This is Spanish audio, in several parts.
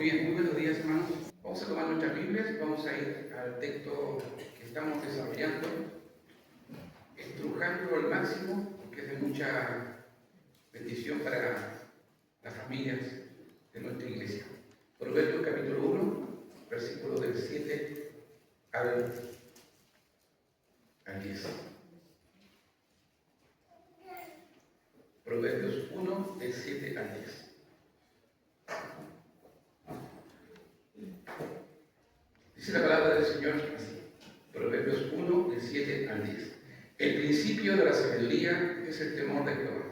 Muy bien, muy buenos días, hermanos. Vamos a tomar nuestras Biblias y vamos a ir al texto que estamos desarrollando, estrujándolo al máximo, porque es de mucha bendición para las familias de nuestra iglesia. Proverbios capítulo 1, versículos del 7 al 10. Proverbios 1, del 7 al 10. Dice la palabra del Señor así, Proverbios 1, del 7 al 10. El principio de la sabiduría es el temor de Jehová.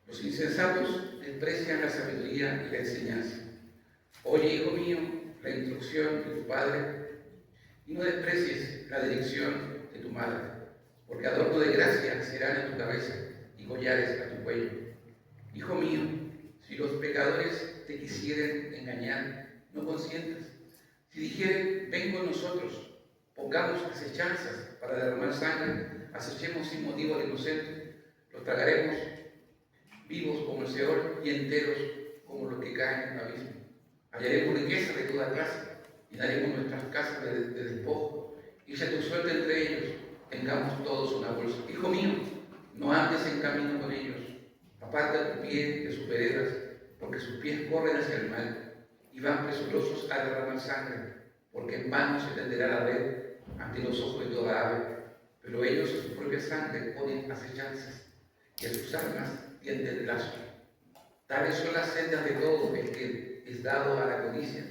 Los insensatos desprecian la sabiduría y la enseñanza. Oye, hijo mío, la instrucción de tu padre, y no desprecies la dirección de tu madre, porque adorno de gracia serán en tu cabeza y collares a tu cuello. Hijo mío, si los pecadores te quisieren engañar, no consientas. Si dijeren, ven con nosotros, pongamos acechanzas para derramar sangre, acechemos sin motivo al inocente, los tragaremos vivos como el Seol y enteros como los que caen en el abismo. Hallaremos riqueza de toda clase, y daremos nuestras casas de despojo, y echa tu suerte entre ellos, tengamos todos una bolsa. Hijo mío, no andes en camino con ellos, aparta tu pie de sus veredas, porque sus pies corren hacia el mal, y van presurosos a derramar sangre, porque en vano se tenderá la red ante los ojos de toda ave, pero ellos a su propia sangre ponen acechanzas, y a sus armas tienden lazo. Tales son las sendas de todo el que es dado a la codicia,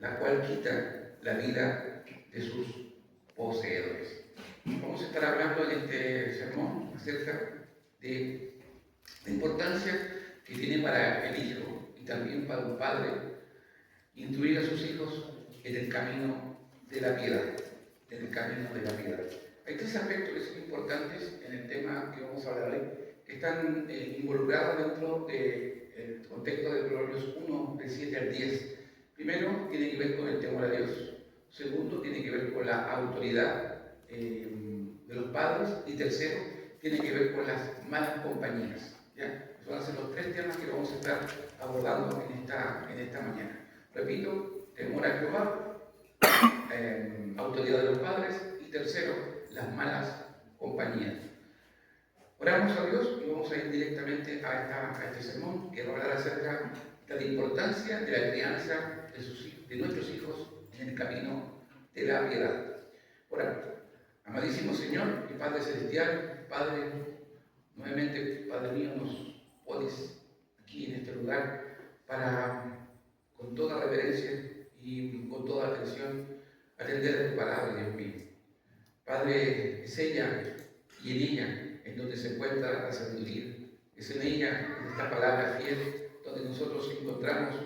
la cual quita la vida de sus poseedores. Vamos a estar hablando en este sermón acerca de la importancia que tiene para el hijo y también para un padre instruir a sus hijos en el camino de la piedad, en el camino de la piedad. Hay tres aspectos que son importantes en el tema que vamos a hablar hoy, que están involucrados dentro del contexto de Proverbios 1, del 7 al 10. Primero, tiene que ver con el temor a Dios. Segundo, tiene que ver con la autoridad de los padres. Y tercero, tiene que ver con las malas compañías. ¿Ya? Esos van a ser los tres temas que vamos a estar abordando en esta mañana. Repito, temor a Jehová, autoridad de los padres, y tercero, las malas compañías. Oramos a Dios y vamos a ir directamente a este sermón que va a hablar acerca de la importancia de la crianza de nuestros hijos en el camino de la piedad. Oramos. Amadísimo Señor y Padre Celestial, Padre, nuevamente, Padre mío, nos pones aquí en este lugar para, con toda reverencia y con toda atención, atender a tu palabra, Dios mío. Padre, es ella y en ella en donde se encuentra la sabiduría. Es en ella, en esta palabra fiel, donde nosotros encontramos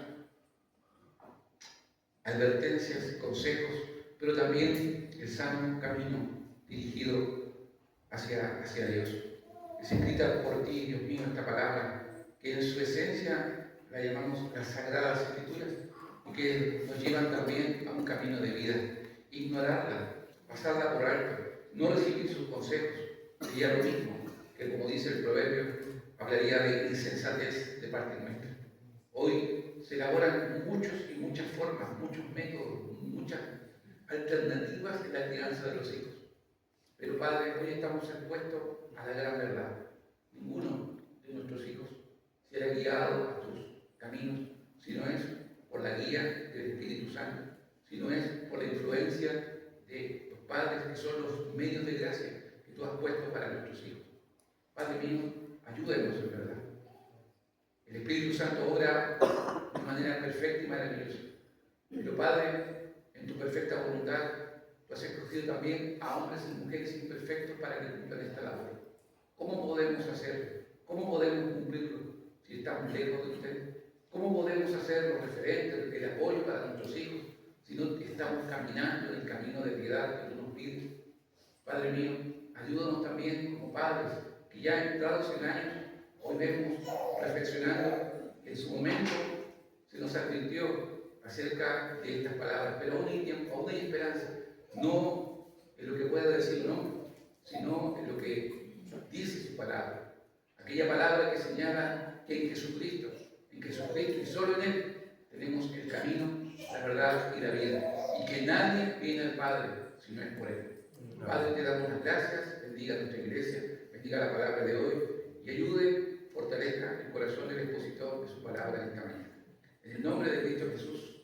advertencias, consejos, pero también el sano camino dirigido hacia Dios. Es escrita por ti, Dios mío, esta palabra, que en su esencia la llamamos las Sagradas Escrituras, y que nos llevan también a un camino de vida. Ignorarla, pasarla por alto, no recibir sus consejos, sería lo mismo que, como dice el proverbio, hablaría de insensatez de parte nuestra. Hoy se elaboran muchos y muchas formas, muchos métodos, muchas alternativas en la crianza de los hijos. Pero Padre, hoy estamos expuestos a la gran verdad. Ninguno de nuestros hijos será guiado a tus caminos, si no es por la guía del Espíritu Santo, si no es por la influencia de los padres, que son los medios de gracia que tú has puesto para nuestros hijos. Padre mío, ayúdanos en verdad. El Espíritu Santo obra de manera perfecta y maravillosa. Pero Padre, en tu perfecta voluntad, tú has escogido también a hombres y mujeres imperfectos para que cumplan esta labor. ¿Cómo podemos hacerlo? ¿Cómo podemos cumplirlo si estamos lejos de usted? ¿Cómo podemos hacer los referentes, el apoyo para nuestros hijos si no estamos caminando en el camino de piedad que tú nos pides? Padre mío, ayúdanos también como padres que ya entrados en años, hoy vemos reflexionando que en su momento se nos advirtió acerca de estas palabras, pero aún hay esperanza, no en lo que pueda decir no, sino en lo que dice su palabra. Aquella palabra que señala que en Jesucristo y solo en Él tenemos el camino la verdad y la vida, y que nadie viene al Padre si no es por Él. Padre, te damos las gracias, bendiga nuestra iglesia, bendiga la palabra de hoy y ayude, fortalezca el corazón del expositor de su palabra en esta mañana. En el nombre de Cristo Jesús.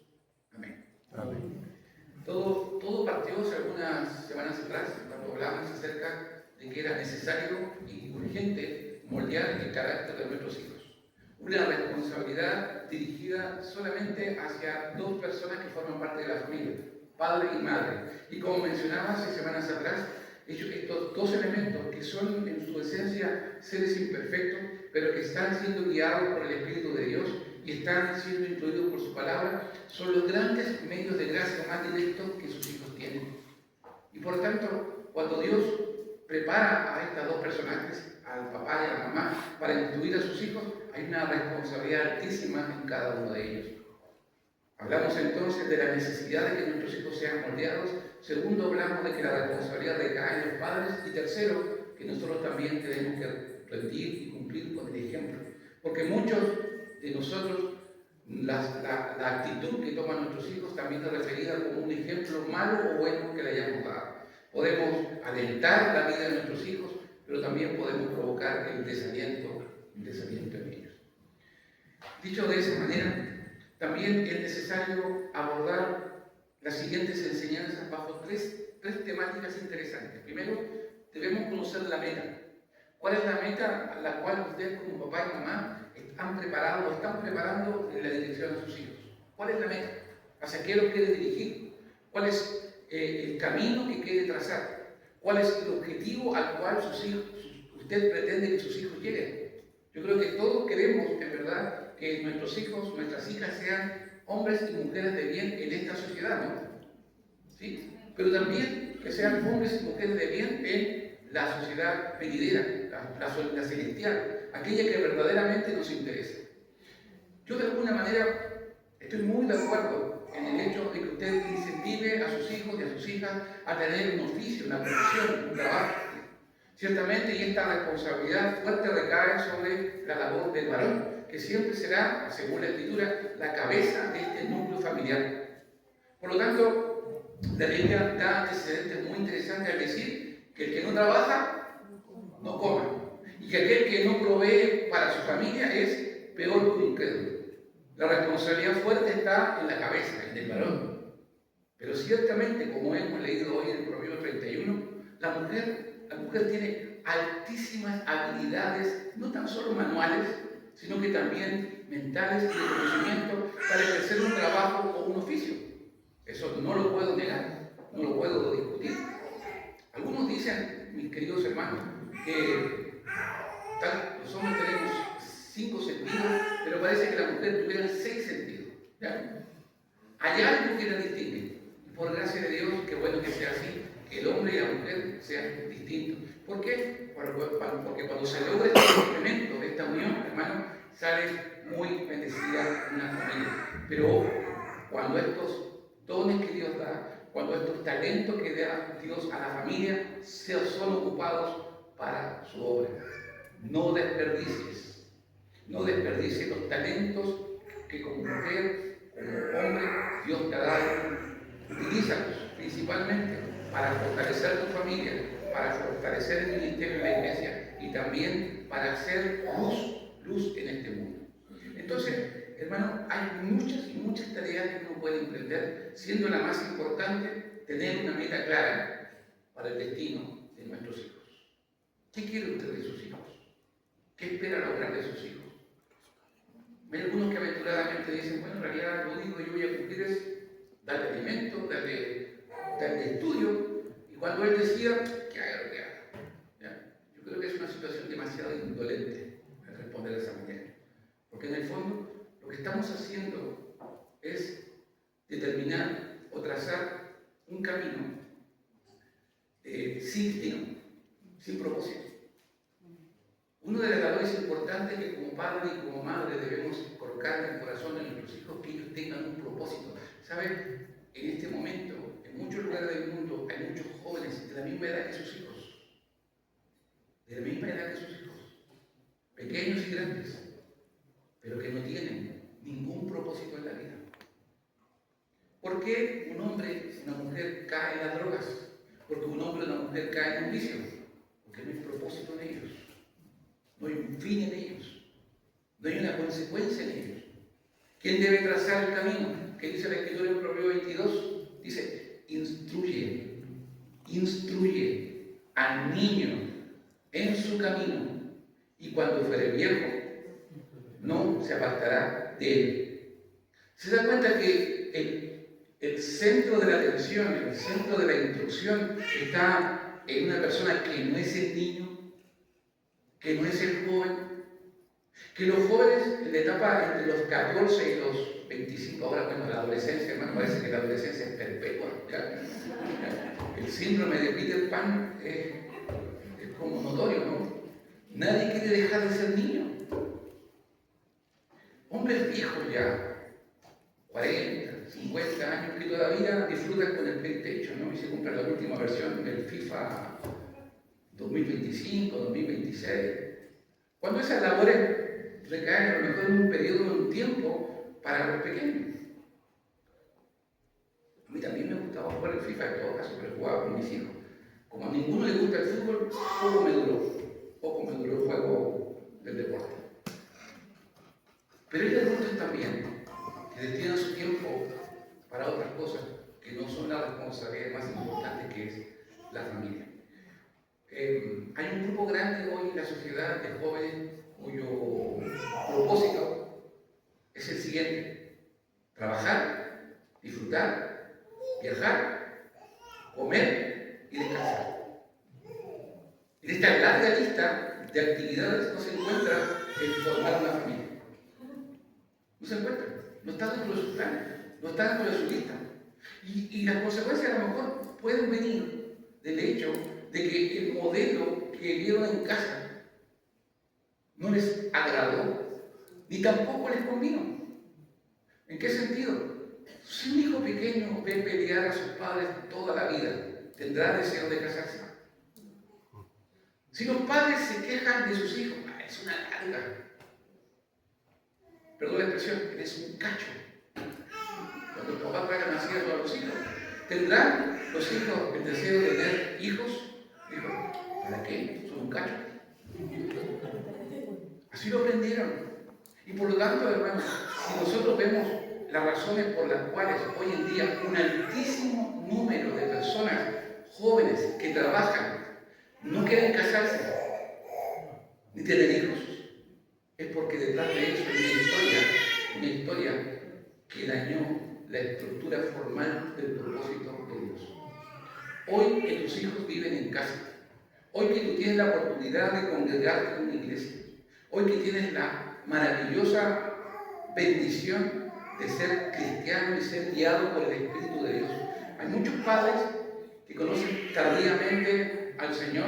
Amén. Amén. Todo partió hace algunas semanas atrás cuando hablamos acerca de que era necesario y urgente moldear el carácter de nuestros hijos. Una responsabilidad dirigida solamente hacia dos personas que forman parte de la familia, padre y madre. Y como mencionaba hace semanas atrás, estos dos elementos que son en su esencia seres imperfectos, pero que están siendo guiados por el Espíritu de Dios y están siendo instruidos por su palabra, son los grandes medios de gracia más directos que sus hijos tienen. Y por tanto, cuando Dios prepara a estas dos personajes, al papá y a la mamá, para instruir a sus hijos, hay una responsabilidad altísima en cada uno de ellos. Hablamos entonces de la necesidad de que nuestros hijos sean moldeados. Segundo, hablamos de que la responsabilidad recae en los padres. Y tercero, que nosotros también tenemos que rendir y cumplir con el ejemplo. Porque muchos de nosotros, la actitud que toman nuestros hijos también es referida como un ejemplo malo o bueno que le hayamos dado. Podemos alentar la vida de nuestros hijos, pero también podemos provocar el desaliento en ellos. Dicho de esa manera, también es necesario abordar las siguientes enseñanzas bajo tres temáticas interesantes. Primero, debemos conocer la meta. ¿Cuál es la meta a la cual ustedes como papá y mamá están preparando en la dirección de sus hijos? ¿Cuál es la meta? ¿Hacia qué los quiere dirigir? ¿Cuál es el camino que quiere trazar? ¿Cuál es el objetivo al cual usted pretende que sus hijos lleguen? Yo creo que todos queremos, en verdad, que nuestros hijos, nuestras hijas sean hombres y mujeres de bien en esta sociedad, ¿no? ¿Sí? Pero también que sean hombres y mujeres de bien en la sociedad venidera, la celestial, aquella que verdaderamente nos interesa. Yo de alguna manera estoy muy de acuerdo en el hecho de que usted incentive a sus hijos y a sus hijas a tener un oficio, una profesión, un trabajo. Ciertamente, y esta responsabilidad fuerte recae sobre la labor del varón, que siempre será, según la Escritura, la cabeza de este núcleo familiar. Por lo tanto, la Biblia da antecedentes muy interesantes al decir que el que no trabaja, no come, y que aquel que no provee para su familia es peor que un incrédulo. La responsabilidad fuerte está en la cabeza, en el varón. Pero ciertamente, como hemos leído hoy en el Proverbio 31, la mujer tiene altísimas habilidades, no tan solo manuales, sino que también mentales y de conocimiento para ejercer un trabajo o un oficio. Eso no lo puedo negar, no lo puedo discutir. Algunos dicen, mis queridos hermanos, que los hombres tenemos 5 sentidos, pero parece que la mujer tuviera 6 sentidos. ¿Ya? Hay algo que la distingue. Y por gracia de Dios, qué bueno que sea así, que el hombre y la mujer sean distintos. ¿Por qué? Porque cuando se logra este complemento, esta unión, hermano, sale muy bendecida una familia. Pero ojo, cuando estos dones que Dios da, cuando estos talentos que da Dios a la familia son ocupados para su obra. No desperdicies los talentos que como mujer, como hombre, Dios te ha dado. Utilízalos principalmente para fortalecer tu familia, para fortalecer el ministerio de la iglesia y también para hacer luz en este mundo. Entonces, hermano, hay muchas tareas que uno puede emprender, siendo la más importante tener una meta clara para el destino de nuestros hijos. ¿Qué quiere usted de sus hijos? ¿Qué espera lograr de sus hijos? Hay algunos que aventuradamente dicen, bueno, en realidad lo único que yo voy a cumplir es darle alimento, darle estudio, y cuando él decida, que haga lo que haga. ¿Ya? Yo creo que es una situación demasiado indolente al responder de esa manera. Porque en el fondo, lo que estamos haciendo es determinar o trazar un camino sin destino, sin propósito. Una de las labores importantes que como padre y como madre debemos colocar en el corazón de nuestros hijos es que ellos tengan un propósito. ¿Saben? En este momento, en muchos lugares del mundo, hay muchos jóvenes de la misma edad que sus hijos. De la misma edad que sus hijos. Pequeños y grandes. Pero que no tienen ningún propósito en la vida. ¿Por qué un hombre y una mujer caen en las drogas? Porque un hombre y una mujer caen en un vicio. Porque no hay propósito en ellos. No hay un fin en ellos. No hay una consecuencia en ellos. ¿Quién debe trazar el camino? ¿Qué dice la Escritura en Proverbios 22? Dice, instruye al niño en su camino, y cuando fuere viejo, no se apartará de él. ¿Se da cuenta que el centro de la atención, el centro de la instrucción está en una persona que no es el niño, que no es el joven? Que los jóvenes en la etapa entre los 14 y los 25, ahora bueno, la adolescencia, hermano, parece que la adolescencia es perpetua. El síndrome de Peter Pan es como notorio, ¿no? Nadie quiere dejar de ser niño. Hombres viejos ya, 40, 50 años, que todavía disfrutan con el PlayStation, ¿no? Y se compran la última versión del FIFA 2025, 2026. Cuando esas labores recaen a lo mejor en un periodo, en un tiempo para los pequeños. A mí también me gustaba jugar el FIFA en todo caso, pero jugaba con mis hijos. Como a ninguno le gusta el fútbol, poco me duró el juego del deporte. Pero hay adultos también que destinan su tiempo para otras cosas que no son la responsabilidad más importante, que es la familia. Hay un grupo grande hoy en la sociedad de jóvenes cuyo propósito es el siguiente: trabajar, disfrutar, viajar, comer y descansar. En esta larga lista de actividades no se encuentra el formar una familia. No se encuentra, no está dentro de sus planes, no está dentro de su lista. Y las consecuencias a lo mejor pueden venir del hecho de que el modelo que vieron en casa no les agradó, ni tampoco les convino. ¿En qué sentido? Si un hijo pequeño ve pelear a sus padres toda la vida, ¿tendrá deseo de casarse? Si los padres se quejan de sus hijos, es una carga. Perdón la expresión, eres un cacho. Cuando los papás traigan así a los hijos, ¿tendrán los hijos el deseo de tener hijos? Digo, ¿para qué? Son un cacho. Así lo aprendieron. Y por lo tanto, hermanos, si nosotros vemos las razones por las cuales hoy en día un altísimo número de personas jóvenes que trabajan no quieren casarse ni tener hijos, es porque detrás de ellos hay una historia que dañó la estructura formal del propósito de Dios. Hoy que tus hijos viven en casa, hoy que tú tienes la oportunidad de congregarte en una iglesia, hoy que tienes la maravillosa bendición de ser cristiano y ser guiado por el Espíritu de Dios, hay muchos padres que conocen tardíamente al Señor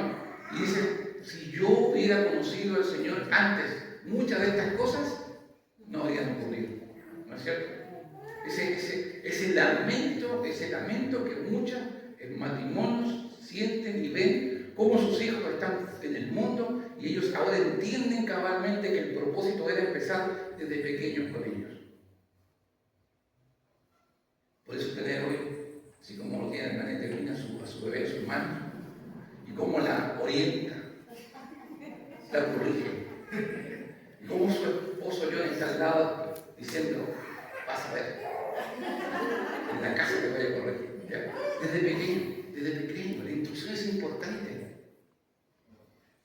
y dicen: si yo hubiera conocido al Señor antes, muchas de estas cosas no habrían ocurrido. ¿No es cierto? Ese lamento que muchos matrimonios sienten y ven cómo sus hijos están en el mundo y ellos ahora entienden cabalmente que el propósito era empezar desde pequeños con ellos. Por eso tener hoy, así como lo tiene María Termina a su bebé en sus manos, y cómo la orienta, la corrige, y cómo su esposo John está al lado diciendo: vas a ver, en la casa te voy a corregir. Desde pequeño, la instrucción es importante.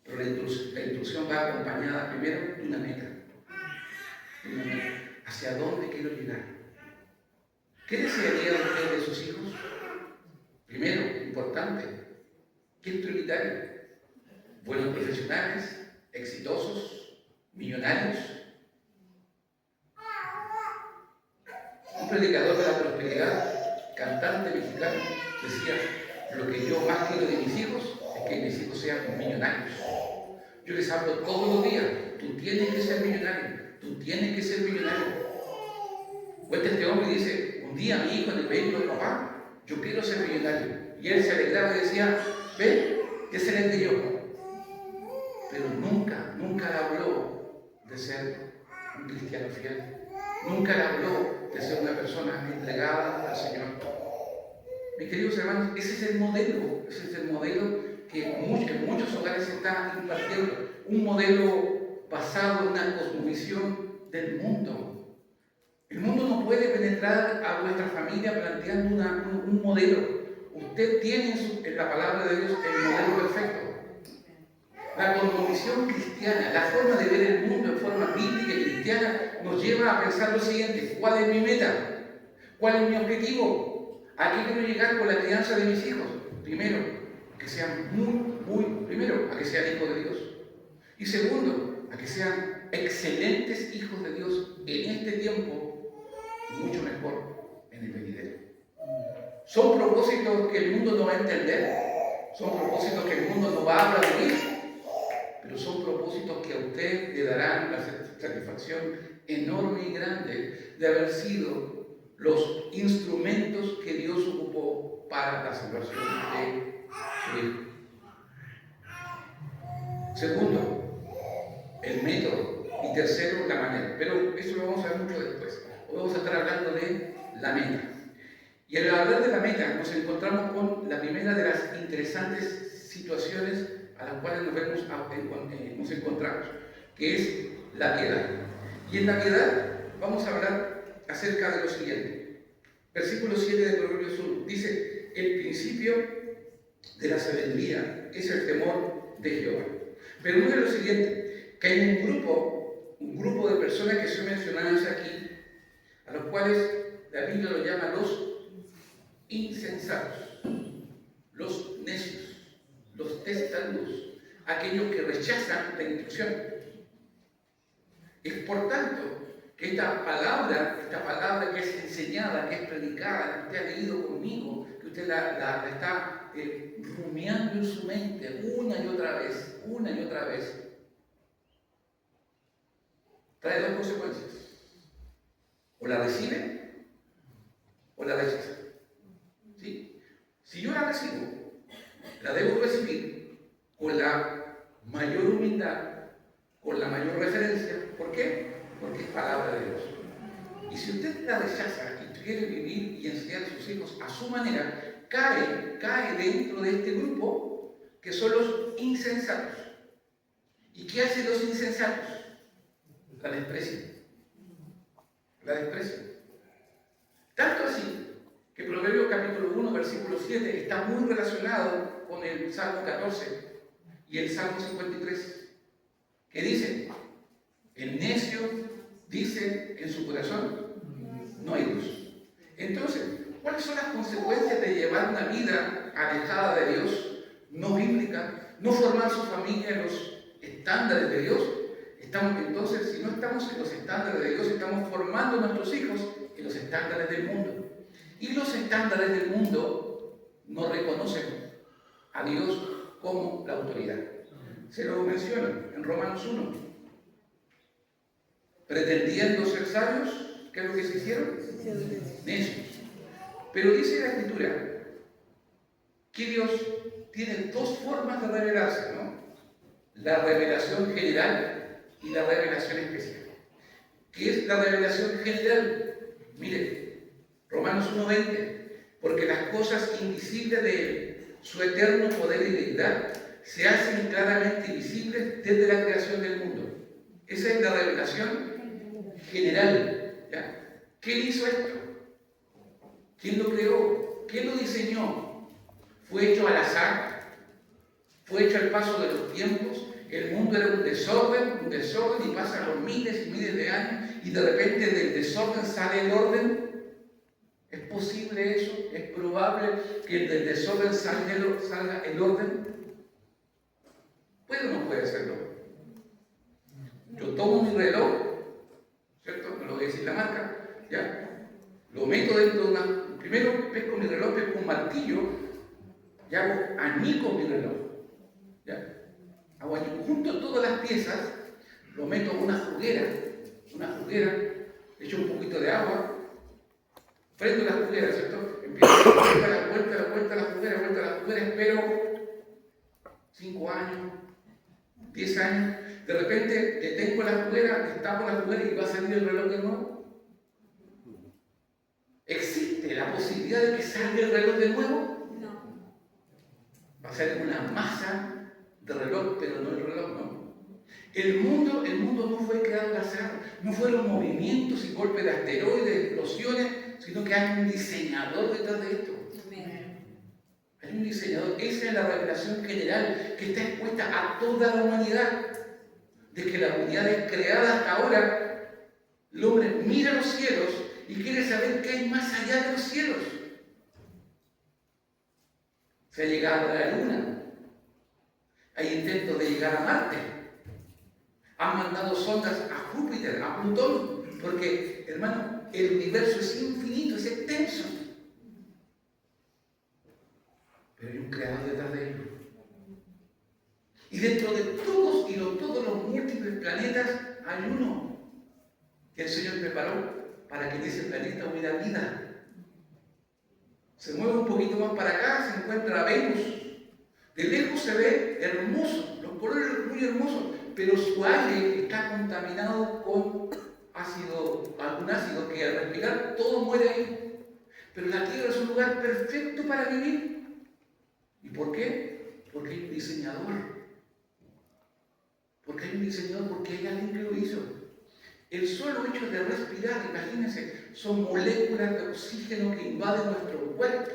Pero la instrucción va acompañada primero de una meta. ¿Hacia dónde quiero llegar? ¿Qué desearía usted de sus hijos? Primero, importante, ¿qué es prioritario? Buenos profesionales, exitosos, millonarios. Un predicador de la prosperidad, cantante mexicano, decía: lo que yo más quiero de mis hijos es que mis hijos sean millonarios. Yo les hablo todos los días: tú tienes que ser millonario, tú tienes que ser millonario. Cuenta este hombre y dice: un día mi hijo en el vehículo: papá, yo quiero ser millonario. Y él se alegraba y decía: ven, que seré de yo. Pero nunca le habló de ser un cristiano fiel. Nunca le habló de ser una persona entregada al Señor. mis queridos hermanos, ese es el modelo que en muchos hogares se está impartiendo. Un modelo basado en una cosmovisión del mundo. El mundo no puede penetrar a nuestra familia planteando un modelo. Usted tiene en la palabra de Dios el modelo perfecto. La cosmovisión cristiana, la forma de ver el mundo en forma bíblica y cristiana, nos lleva a pensar lo siguiente: ¿cuál es mi meta? ¿Cuál es mi objetivo? ¿A qué quiero llegar con la crianza de mis hijos? Primero, que sean primero, a que sean hijos de Dios. Y segundo, a que sean excelentes hijos de Dios en este tiempo y mucho mejor en el venidero. Son propósitos que el mundo no va a entender, son propósitos que el mundo no va a aplaudir, pero son propósitos que a usted le darán una satisfacción enorme y grande de haber sido los instrumentos que Dios ocupó para la salvación de su hijo. Segundo, el método. Y tercero, la manera. Pero eso lo vamos a ver mucho después. Hoy vamos a estar hablando de la meta. Y al hablar de la meta, nos encontramos con la primera de las interesantes situaciones a las cuales nos encontramos, que es la piedad. Y en la piedad vamos a hablar acerca de lo siguiente. Versículo 7 de Proverbios 1 dice: el principio de la sabiduría es el temor de Jehová. Pero no es lo siguiente, que hay un grupo de personas que son mencionadas aquí, a los cuales la Biblia lo llama los insensatos, los necios, los testarudos, aquellos que rechazan la instrucción. Es por tanto que esta palabra que es enseñada, que es predicada, que usted ha leído conmigo, que usted la está rumiando en su mente una y otra vez, trae dos consecuencias: o la recibe o la rechaza. ¿Sí? Si yo la recibo, la debo recibir con la mayor humildad, con la mayor referencia. ¿Por qué? Porque es palabra de Dios. Y si usted la rechaza y quiere vivir y enseñar a sus hijos a su manera, cae dentro de este grupo que son los insensatos. ¿Y qué hacen los insensatos? La desprecian. Tanto así que Proverbios capítulo 1, versículo 7 está muy relacionado con el Salmo 14 y el Salmo 53, que dice: el necio dice en su corazón, no hay Dios. Entonces, ¿cuáles son las consecuencias de llevar una vida alejada de Dios, no bíblica, no formar su familia en los estándares de Dios? Entonces, si no estamos en los estándares de Dios, estamos formando a nuestros hijos en los estándares del mundo. Y los estándares del mundo no reconocen a Dios como la autoridad. Se lo mencionan en Romanos 1. Pretendiendo ser sabios, ¿qué es lo que se hicieron? Necios. Pero dice la Escritura que Dios tiene dos formas de revelarse, ¿no? La revelación general y la revelación especial. ¿Qué es la revelación general? Mire, Romanos 1:20, porque las cosas invisibles de Él, su eterno poder y deidad, se hacen claramente visibles desde la creación del mundo. Esa es la revelación general. ¿Ya? ¿Quién hizo esto? ¿Quién lo creó? ¿Quién lo diseñó? ¿Fue hecho al azar? ¿Fue hecho al paso de los tiempos? El mundo era un desorden y pasan los miles y miles de años y de repente del desorden sale el orden. ¿Es posible eso? ¿Es probable que del desorden salga el orden? ¿Puede o no puede serlo? Yo tomo mi reloj, ¿cierto? No lo voy a decir la marca, ¿ya? Lo meto dentro de una... Primero pesco mi reloj, pesco un martillo y hago añico mi reloj, ¿ya? Hago añico, junto todas las piezas, lo meto en una juguera, le echo un poquito de agua, prendo la juguera, ¿cierto? Empiezo a dar vuelta a la juguera, espero 5 años, 10 años, de repente detengo la juguera, destapo la juguera y va a salir el reloj de nuevo. Existe la la posibilidad de que salga el reloj de nuevo? No. Va a ser una masa de reloj, pero no el reloj, no. El mundo no fue creado al azar, no fueron movimientos y golpes de asteroides, explosiones, sino que hay un diseñador detrás de esto. Hay un diseñador. Esa es la revelación general que está expuesta a toda la humanidad. De que la humanidad es creada hasta ahora, el hombre mira los cielos y quiere saber qué hay más allá de los cielos. Se ha llegado a la Luna. Hay intentos de llegar a Marte. Han mandado sondas a Júpiter, a Plutón, porque, hermano, el universo es infinito, es extenso. Pero hay un creador detrás de ello. Y dentro de todos los múltiples planetas hay uno que el Señor preparó para que en ese planeta hubiera vida. Se mueve un poquito más para acá, se encuentra Venus. De lejos se ve hermoso, los colores muy hermosos, pero su aire está contaminado con algún ácido que al respirar todo muere ahí. Pero la Tierra es un lugar perfecto para vivir. ¿Y por qué? Porque hay un diseñador. Porque hay un diseñador, porque hay alguien que lo hizo. El solo hecho de respirar, imagínense, son moléculas de oxígeno que invaden nuestro cuerpo,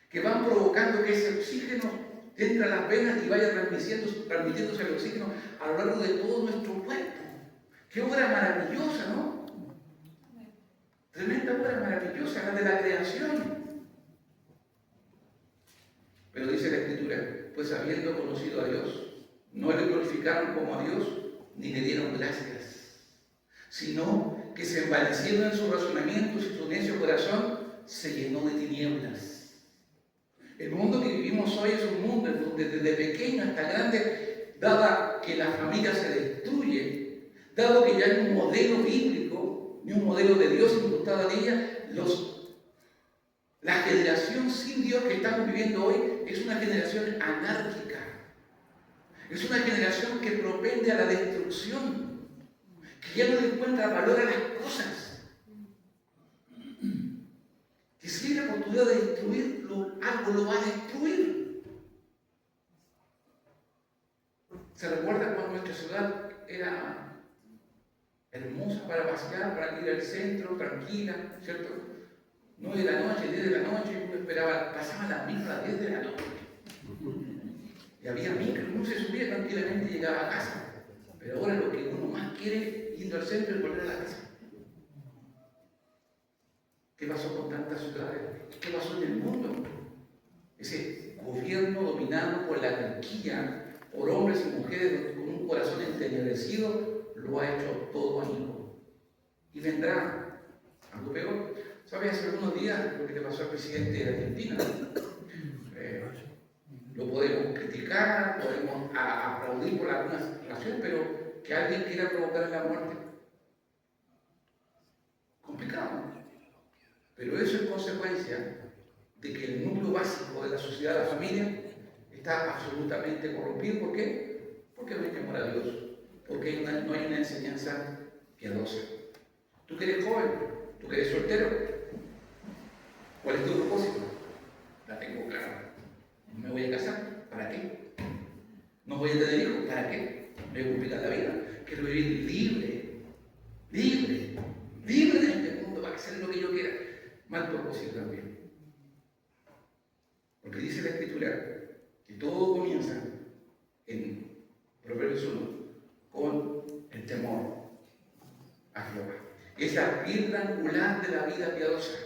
que van provocando que ese oxígeno entre a las venas y vaya transmitiéndose el oxígeno a lo largo de todo nuestro cuerpo. ¡Qué obra maravillosa!, ¿no? Tremenda obra maravillosa, la de la creación. Pero dice la Escritura, pues habiendo conocido a Dios, no le glorificaron como a Dios, ni le dieron gracias, sino que se envanecieron en sus razonamientos y su necio corazón se llenó de tinieblas. El mundo que vivimos hoy es un mundo en donde desde pequeño hasta grande, dada que la familia se destruye, dado que ya hay un modelo bíblico ni un modelo de Dios incrustado en ella, la generación sin Dios que estamos viviendo hoy es una generación anárquica. Es una generación que propende a la destrucción, que ya no le encuentra valor a las cosas, que si hay la oportunidad de destruirlo, algo lo va a destruir. ¿Se recuerda cuando nuestra ciudad era hermosa para pasear, para ir al centro, tranquila, ¿cierto? 9 de la noche, 10 de la noche, uno esperaba, pasaban las micros a las 10 de la noche. Y había micro, uno se subía tranquilamente y llegaba a casa. Pero ahora lo que uno más quiere yendo al centro es volver a la casa. ¿Qué pasó con tantas ciudades? ¿Qué pasó en el mundo? Ese gobierno dominado por la anarquía, por hombres y mujeres con un corazón entenebrecido, lo ha hecho todo añico. Y vendrá algo peor. ¿Sabes? Hace algunos días lo que le pasó al presidente de Argentina. Lo podemos criticar, podemos aplaudir por algunas razones, pero que alguien quiera provocar la muerte. Complicado. Pero eso es consecuencia de que el núcleo básico de la sociedad, la familia, está absolutamente corrompido. ¿Por qué? Porque no hay temor a Dios. Porque no hay una enseñanza piadosa. Tú que eres joven, tú que eres soltero, ¿cuál es tu propósito? La tengo clara. ¿Me voy a casar? ¿Para qué? ¿No voy a tener hijos? ¿Para qué? Me voy a complicar la vida. Quiero vivir libre de este mundo para hacer lo que yo quiera. Mal propósito también. Porque dice la Escritura que todo comienza en Proverbios 1 con el temor a Jehová. Es la piedra angular de la vida piadosa.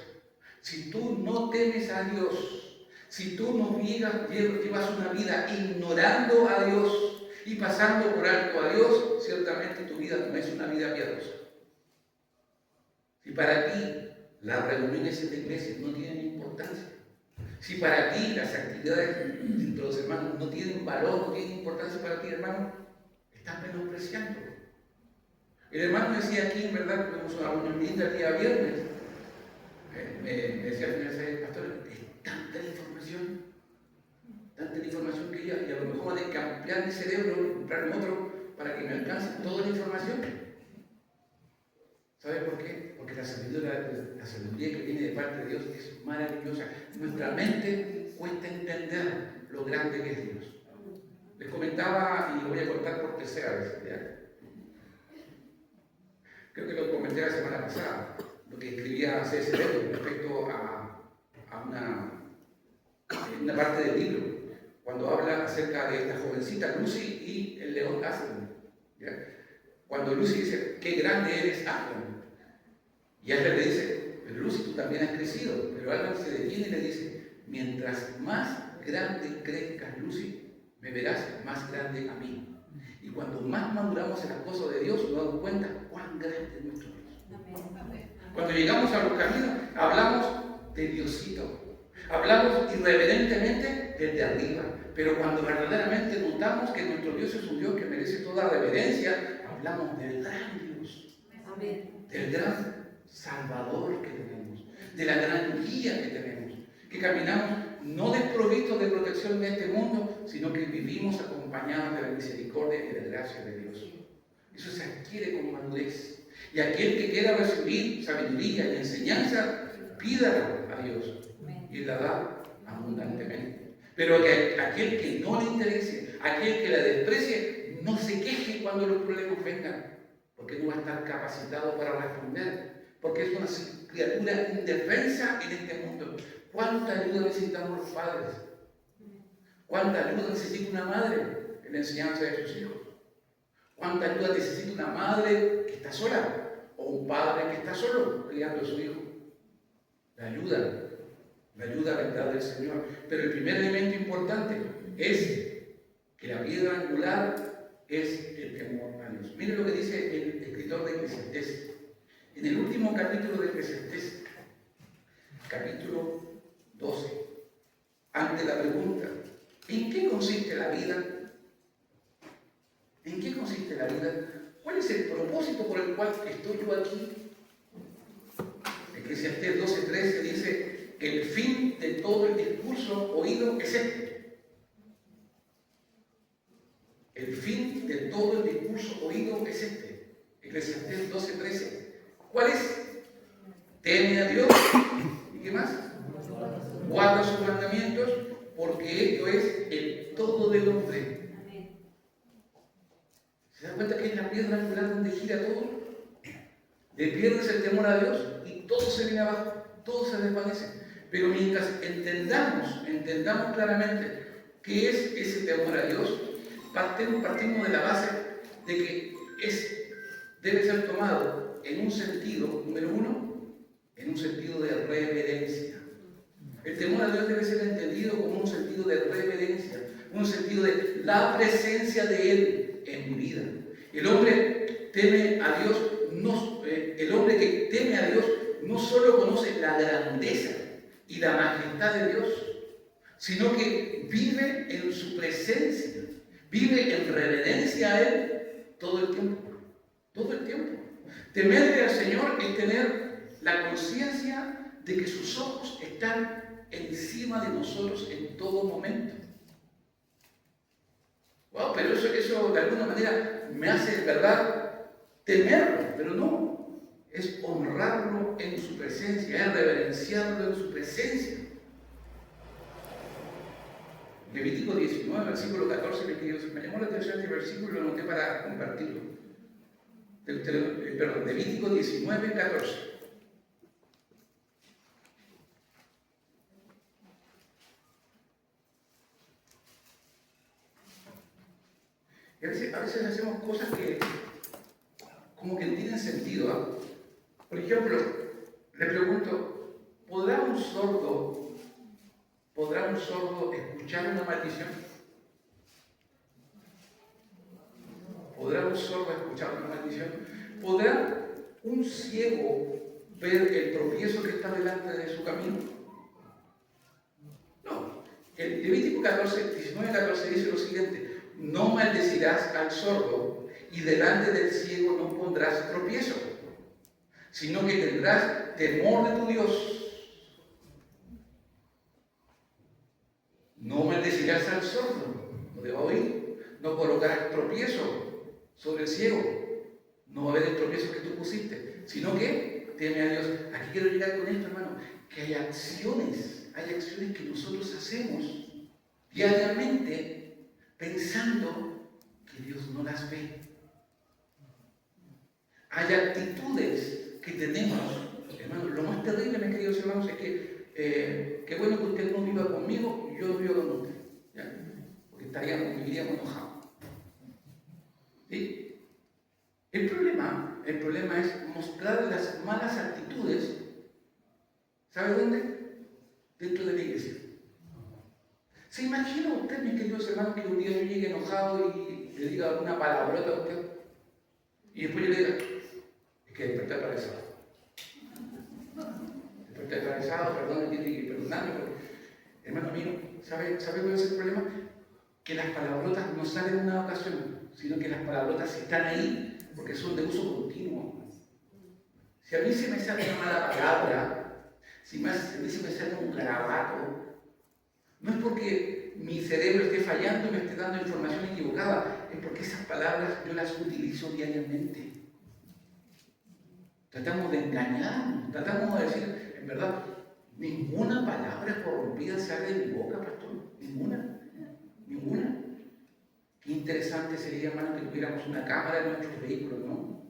Si tú no temes a Dios, si tú no llevas una vida ignorando a Dios y pasando por alto a Dios, ciertamente tu vida no es una vida piadosa. Si para ti las reuniones en la iglesia no tienen importancia, si para ti las actividades entre los hermanos no tienen valor, no tienen importancia para ti, hermano, estás menospreciando. El hermano decía aquí, en verdad, tuvimos una reunión linda el día viernes. Me decía al final, pastor, es tanta la información que ya, y a lo mejor van a cambiar mi cerebro, comprarme otro para que me alcance toda la información. ¿Sabes por qué? Porque la sabiduría que viene de parte de Dios es maravillosa. Nuestra mente cuesta entender lo grande que es Dios. Les comentaba, y lo voy a contar por tercera vez, ¿ya? Creo que lo comenté la semana pasada, lo que escribía C.S. Lewis respecto a una parte del libro, cuando habla acerca de esta jovencita Lucy y el león Aslan. ¿Ya? Cuando Lucy dice, qué grande eres, Aslan. Y Aslan le dice, pero Lucy, tú también has crecido. Pero Aslan se detiene y le dice, mientras más grande crezcas, Lucy, me verás más grande a mí. Y cuando más maduramos en las cosas de Dios, nos damos cuenta cuán grande es nuestro Dios. Cuando llegamos a los caminos, hablamos de Diosito. Hablamos irreverentemente desde arriba. Pero cuando verdaderamente notamos que nuestro Dios es un Dios que merece toda reverencia, hablamos del gran Dios. Del gran Salvador que tenemos. De la gran guía que tenemos. Que caminamos no desprovistos de protección de este mundo, sino que vivimos acompañados de la misericordia y de la gracia de Dios. Eso se adquiere con madurez. Y aquel que quiera recibir sabiduría y enseñanza, pídala a Dios. Y la da abundantemente. Pero que aquel que no le interese, aquel que la desprecie, no se queje cuando los problemas vengan, porque no va a estar capacitado para responder, porque es una criatura indefensa en este mundo. ¿Cuánta ayuda necesitamos los padres? ¿Cuánta ayuda necesita una madre en la enseñanza de sus hijos? ¿Cuánta ayuda necesita una madre que está sola? ¿O un padre que está solo criando a su hijo? La ayuda vendrá del Señor. Pero el primer elemento importante es que la piedra angular es el temor a Dios. Miren lo que dice el escritor de Eclesiastés. En el último capítulo de Eclesiastés, capítulo 12, ante la pregunta, ¿en qué consiste la vida? ¿En qué consiste la vida? ¿Cuál es el propósito por el cual estoy yo aquí? Eclesiastés 12:13 dice, el fin de todo el discurso oído es este. El fin de todo el discurso oído es este. Eclesiastés 12:13. ¿Cuál es? Teme a Dios. ¿Y qué más? Guarda sus mandamientos, porque esto es el todo del hombre. ¿Se dan cuenta que es la piedra angular donde gira todo? Le pierdes el temor a Dios y todo se viene abajo, todo se desvanece. Pero mientras entendamos claramente qué es ese temor a Dios, partimos de la base de que debe ser tomado en un sentido, número uno, en un sentido de reverencia. El temor a Dios debe ser entendido como un sentido de reverencia, un sentido de la presencia de Él en mi vida. El hombre teme a Dios, el hombre que teme a Dios no solo conoce la grandeza y la majestad de Dios, sino que vive en su presencia, vive en reverencia a Él todo el tiempo. Todo el tiempo. Temerle al Señor es tener la conciencia de que sus ojos están encima de nosotros en todo momento. Wow, pero eso de alguna manera me hace, ¿verdad?, temerlo, pero no. Es honrarlo en su presencia, es reverenciarlo en su presencia. Levítico 19, versículo 14, me llamó la atención este versículo y lo anoté para compartirlo. Levítico 19, 14. A veces hacemos cosas que como que no tienen sentido, ¿eh? Por ejemplo, le pregunto, ¿podrá un sordo escuchar una maldición? ¿Podrá un sordo escuchar una maldición? ¿Podrá un ciego ver el tropiezo que está delante de su camino? No. El Levítico 19:14 dice lo siguiente: no maldecirás al sordo y delante del ciego no pondrás tropiezo, sino que tendrás temor de tu Dios. No maldecirás al sordo, no te va a oír. No colocarás tropiezo sobre el ciego, no va a haber el tropiezo que tú pusiste, sino que teme a Dios. Aquí quiero llegar con esto, hermano, que hay acciones que nosotros hacemos diariamente pensando que Dios no las ve. Hay actitudes que tenemos, hermanos. Lo más terrible, mis queridos hermanos, es que qué bueno que usted no viva conmigo y yo vivo con usted, ¿ya? Porque viviríamos enojados. ¿Sí? El problema es mostrar las malas actitudes. ¿Sabe dónde? Dentro de la iglesia. ¿Se imagina usted, mis queridos hermanos, que un día yo llegue enojado y le diga alguna palabrota a usted? Y después yo le diga, es que desperté atravesado. Desperté atravesado, perdón, tiene que perdonarme. Hermano mío, ¿sabe cuál es el problema? Que las palabrotas no salen en una ocasión, sino que las palabrotas están ahí porque son de uso continuo. Si a mí se me sale una mala palabra, si a mí se me sale un garabato, no es porque mi cerebro esté fallando y me esté dando información equivocada, es porque esas palabras yo las utilizo diariamente. Tratamos de engañarnos, tratamos de decir, en verdad, ninguna palabra corrompida sale de mi boca, pastor, ninguna. Qué interesante sería, hermano, que tuviéramos una cámara en nuestros vehículos, ¿no?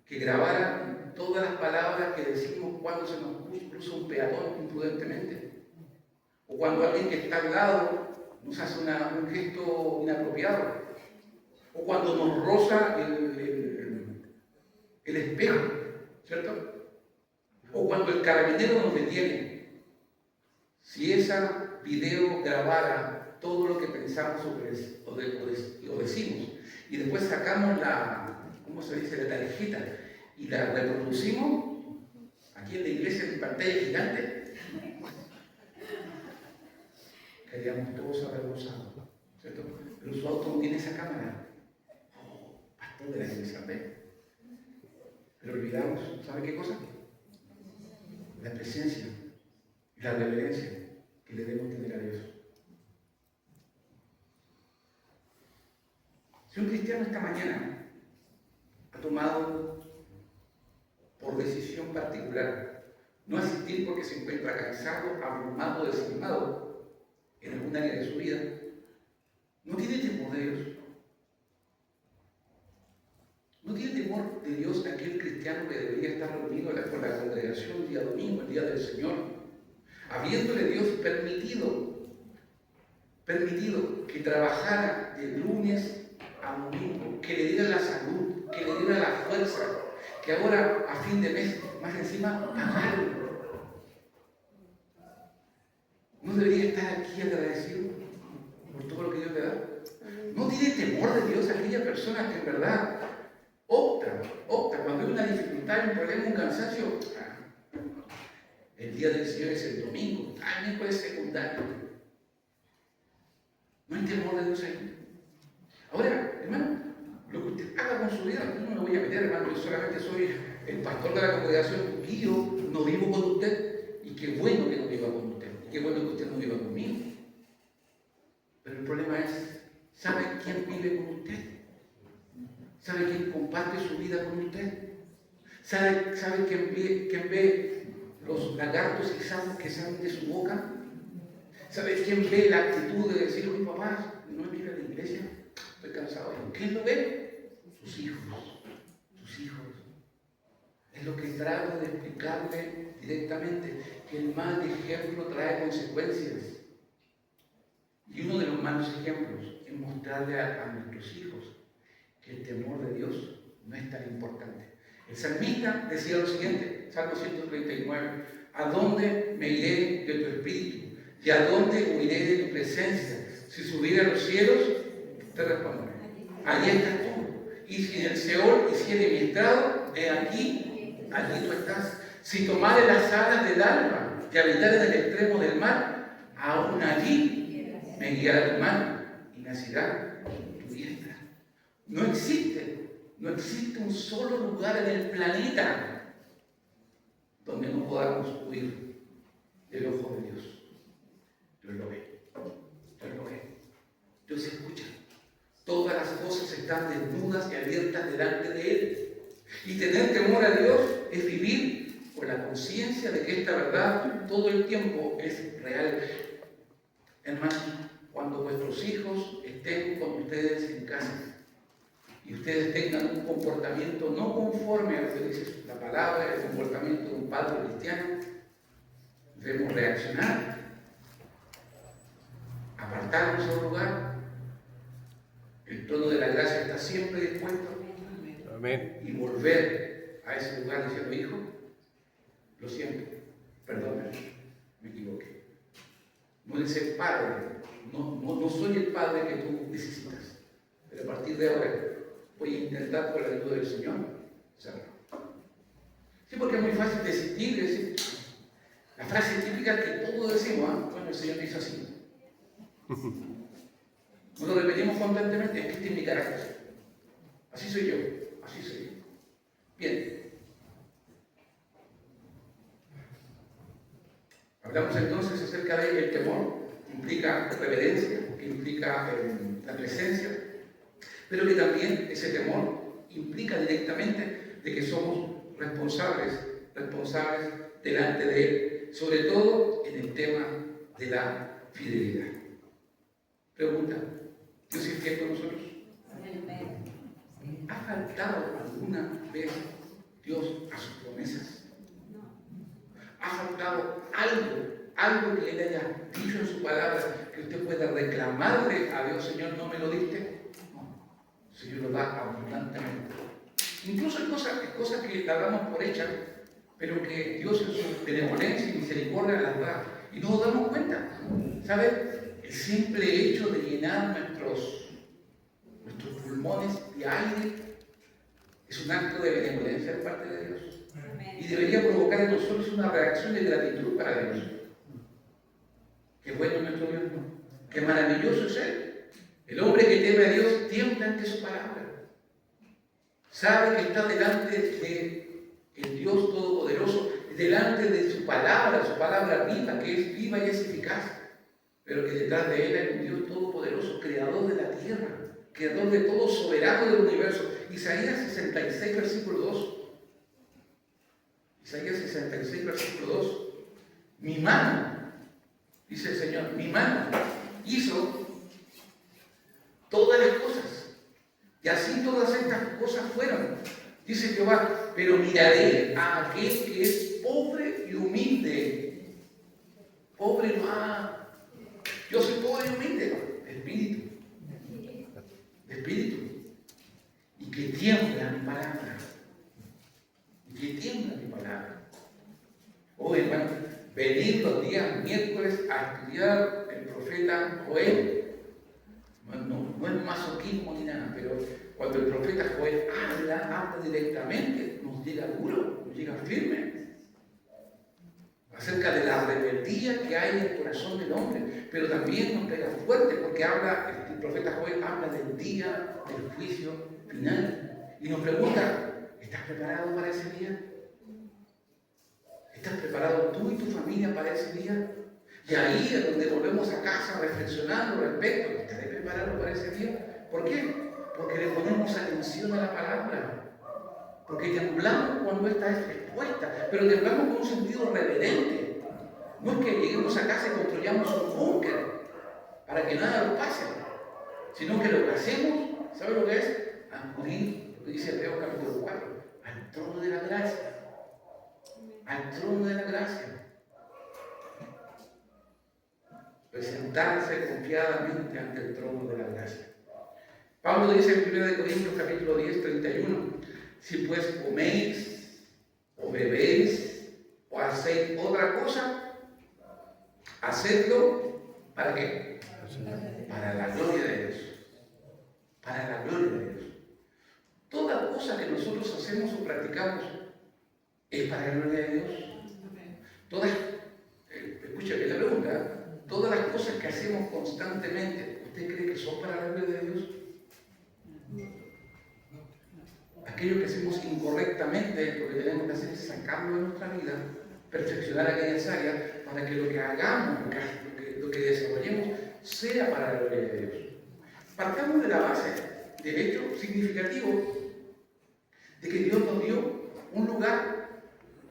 Que grabara todas las palabras que decimos cuando se nos cruza un peatón imprudentemente. O cuando alguien que está al lado nos hace un gesto inapropiado. O cuando nos roza el espejo, ¿cierto? O cuando el carabinero nos detiene. Si esa video grabara todo lo que pensamos o decimos, y después sacamos la tarjeta y la reproducimos aquí en la iglesia en pantalla gigante, quedaríamos todos avergonzados, ¿cierto? Pero su auto no tiene esa cámara. Pastor de la iglesia, ¿ve? Pero olvidamos, ¿sabe qué cosa? La presencia y la reverencia que le debemos tener a Dios. Si un cristiano esta mañana ha tomado por decisión particular no asistir porque se encuentra cansado, abrumado, desanimado en algún área de su vida, no tiene temor de Dios. No tiene temor de Dios aquel cristiano que debería estar reunido con la congregación el día domingo, el día del Señor, habiéndole Dios permitido que trabajara de lunes a domingo, que le diera la salud, que le diera la fuerza, que ahora a fin de mes, más encima, pagarlo. ¿No debería estar aquí agradecido por todo lo que Dios le da? ¿No tiene temor de Dios aquella persona que en verdad opta cuando hay una dificultad, un problema, un cansancio? El día del Señor es el domingo, el miércoles es secundario. No hay temor de Dios ahí. Ahora, hermano, lo que usted haga con su vida, yo no me voy a meter, hermano, yo solamente soy el pastor de la congregación y yo no vivo con usted, y qué bueno que no viva con usted, y qué bueno que usted no viva conmigo. Pero el problema es, ¿sabe quién vive con usted? ¿Sabe quién comparte su vida con usted? ¿Sabe quién ve los lagartos y sapos que salen de su boca? ¿Sabe quién ve la actitud de decir, oye papá, no me ir a la iglesia? Estoy cansado. ¿Quién lo ve? Sus hijos. Es lo que trato de explicarle directamente, que el mal ejemplo trae consecuencias. Y uno de los malos ejemplos es mostrarle a nuestros hijos que el temor de Dios no es tan importante. El salmista decía lo siguiente, Salmo 139, ¿a dónde me iré de tu espíritu? ¿Y a dónde huiré de tu presencia? Si subiera a los cielos, te responderé, allí estás tú. Y si en el Seol hiciere mi estrado, he aquí, allí tú estás. Si tomare las alas del alma y habitar en el extremo del mar, aún allí me guiará tu mano y nacerá tu diestra. No existe un solo lugar en el planeta donde no podamos huir del ojo de Dios. Dios lo ve. Dios escucha. Todas las cosas están desnudas y abiertas delante de Él. Y tener temor a Dios es vivir con la conciencia de que esta verdad todo el tiempo es real. Hermanos, cuando vuestros hijos estén con ustedes en casa y ustedes tengan un comportamiento no conforme a lo que dice la palabra, el comportamiento de un padre cristiano, debemos reaccionar, apartarnos a un lugar. El trono de la gracia está siempre dispuesto. Amén. Y volver a ese lugar diciendo, hijo, lo siento, perdóname, me equivoqué. No eres el padre, no soy el padre que tú necesitas. Pero a partir de ahora voy a intentar con la ayuda del Señor hacerlo. Sí, porque es muy fácil decir la frase típica que todos decimos, bueno, el Señor dice así. No lo repetimos constantemente, es que este es mi carácter. Así soy yo, así soy yo. Bien. Hablamos entonces acerca de el temor, que implica reverencia, que implica la presencia, pero que también ese temor implica directamente de que somos responsables delante de Él, sobre todo en el tema de la fidelidad. Pregunta, ¿Dios es fiel con nosotros? ¿Ha faltado alguna vez Dios a sus promesas? ¿Ha faltado algo que Él haya dicho en su palabra que usted pueda reclamarle a Dios, Señor, no me lo diste? No, el Señor lo da abundantemente. Incluso hay cosas que la damos por hechas, pero que Dios en su benevolencia y misericordia las da. Y no nos damos cuenta. ¿Sabe? El simple hecho de llenar nuestros pulmones de aire es un acto de benevolencia de parte de Dios. Y debería provocar en nosotros una reacción de gratitud para Dios. Qué bueno nuestro Dios, ¿no? Qué maravilloso es Él. El hombre que teme a Dios tiembla ante su palabra. Sabe que está delante de el Dios Todopoderoso, delante de su palabra viva, que es viva y es eficaz. Pero que detrás de Él hay un Dios Todopoderoso, creador de la tierra, creador de todo, soberano del universo. Isaías 66, versículo 2. Isaías 66, versículo 2. Mi mano, dice el Señor, mi mano hizo todas las cosas. Y así todas estas cosas fueron. Dice Jehová, pero miraré a aquel que es pobre y humilde. Pobre no, yo soy pobre y humilde, de espíritu. Y que tiembla mi palabra. Oh, hermano, venid los días miércoles a estudiar el profeta Joel. No es masoquismo ni nada, pero cuando el profeta Joel habla directamente, nos llega duro, nos llega firme, acerca de la rebeldía que hay en el corazón del hombre, pero también nos pega fuerte, porque el profeta Joel habla del día del juicio final, y nos pregunta, ¿estás preparado para ese día? ¿Estás preparado tú y tu familia para ese día? Y ahí es donde volvemos a casa reflexionando al respecto. ¿Estaré preparado para ese día? ¿Por qué? Porque le ponemos atención a la palabra. Porque temblamos cuando esta es expuesta, pero temblamos con un sentido reverente. No es que lleguemos a casa y construyamos un búnker para que nada nos pase, sino que lo que hacemos, ¿sabe lo que es? Acudir, lo que dice Hebreos capítulo 4, al trono de la gracia. Al trono de la gracia. Presentarse confiadamente ante el trono de la gracia. Pablo dice en 1 Corintios capítulo 10, 31, si pues coméis o bebéis o hacéis otra cosa, hacedlo ¿para qué? Para la gloria de Dios. Para la gloria de Dios. Toda cosa que nosotros hacemos o practicamos es para la gloria de Dios. Escucha bien la pregunta. Todas las cosas que hacemos constantemente, ¿usted cree que son para la gloria de Dios? Aquello que hacemos incorrectamente, lo que tenemos que hacer es sacarlo de nuestra vida, perfeccionar aquellas áreas para que lo que hagamos, lo que desarrollemos, sea para la gloria de Dios. Partamos de la base del hecho significativo de que Dios nos dio un lugar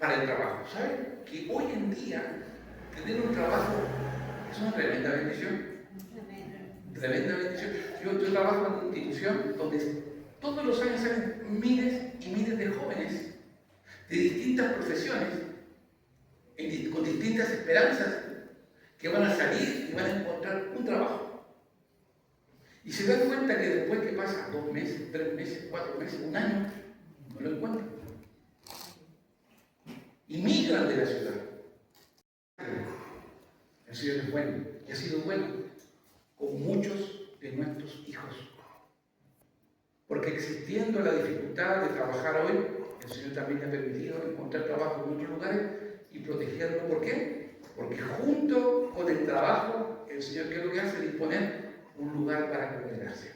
para el trabajo. ¿Saben? Que hoy en día tener un trabajo es una tremenda bendición. Tremenda bendición. Yo trabajo en una institución donde todos los años salen miles y miles de jóvenes de distintas profesiones, con distintas esperanzas, que van a salir y van a encontrar un trabajo. Y se dan cuenta que después que pasa 2 meses, 3 meses, 4 meses, un año, no lo encuentran. Y migran de la ciudad. El Señor es bueno y ha sido bueno con muchos de nuestros hijos. Porque existiendo la dificultad de trabajar hoy, el Señor también le ha permitido encontrar trabajo en otros lugares y protegerlo. ¿Por qué? Porque junto con el trabajo, el Señor, ¿qué es lo que hace? Disponer un lugar para congregarse.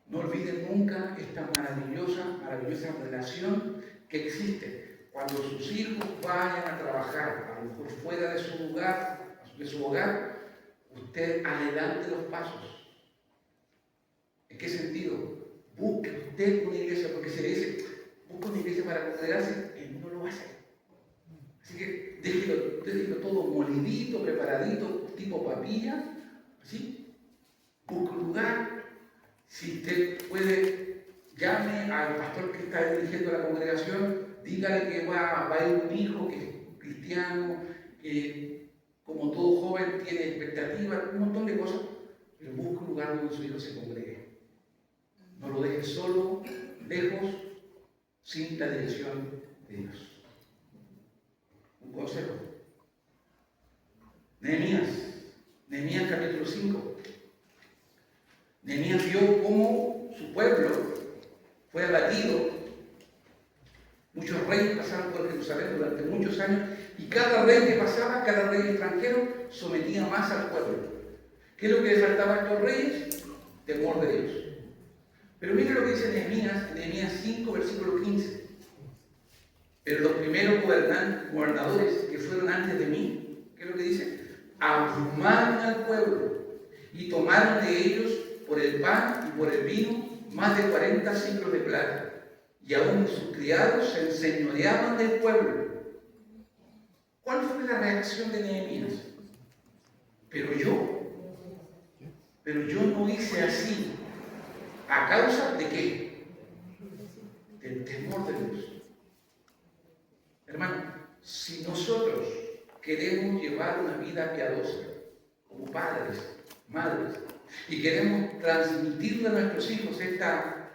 No olviden nunca esta maravillosa relación que existe cuando sus hijos vayan a trabajar, a lo mejor fuera de su lugar, de su hogar, usted adelante los pasos. ¿En qué sentido? Busque usted una iglesia, porque si le dice, busca una iglesia para congregarse, él no lo va a hacer. Así que déjelo todo molidito, preparadito, tipo papilla, ¿sí? Busque un lugar. Si usted puede, llame al pastor que está dirigiendo la congregación, dígale que va a ir un hijo que es cristiano, que como todo joven tiene expectativas, un montón de cosas, pero busque un lugar donde su hijo se congregue. No lo deje solo, lejos, sin la dirección de Dios. Un consejo. Nehemías capítulo 5. Nehemías vio cómo su pueblo fue abatido. Muchos reyes pasaron por Jerusalén durante muchos años y cada rey que pasaba, cada rey extranjero, sometía más al pueblo. ¿Qué es lo que les faltaba a estos reyes? Temor de Dios. Pero mire lo que dice Nehemías 5, versículo 15. Pero los primeros gobernadores que fueron antes de mí, ¿qué es lo que dice? Abrumaron al pueblo y tomaron de ellos por el pan y por el vino más de 40 ciclos de plata. Y aún sus criados se enseñoreaban del pueblo. ¿Cuál fue la reacción de Nehemías? Pero yo no hice así. ¿A causa de qué? Del temor de Dios. Hermano, si nosotros queremos llevar una vida piadosa, como padres, madres, y queremos transmitirle a nuestros hijos esta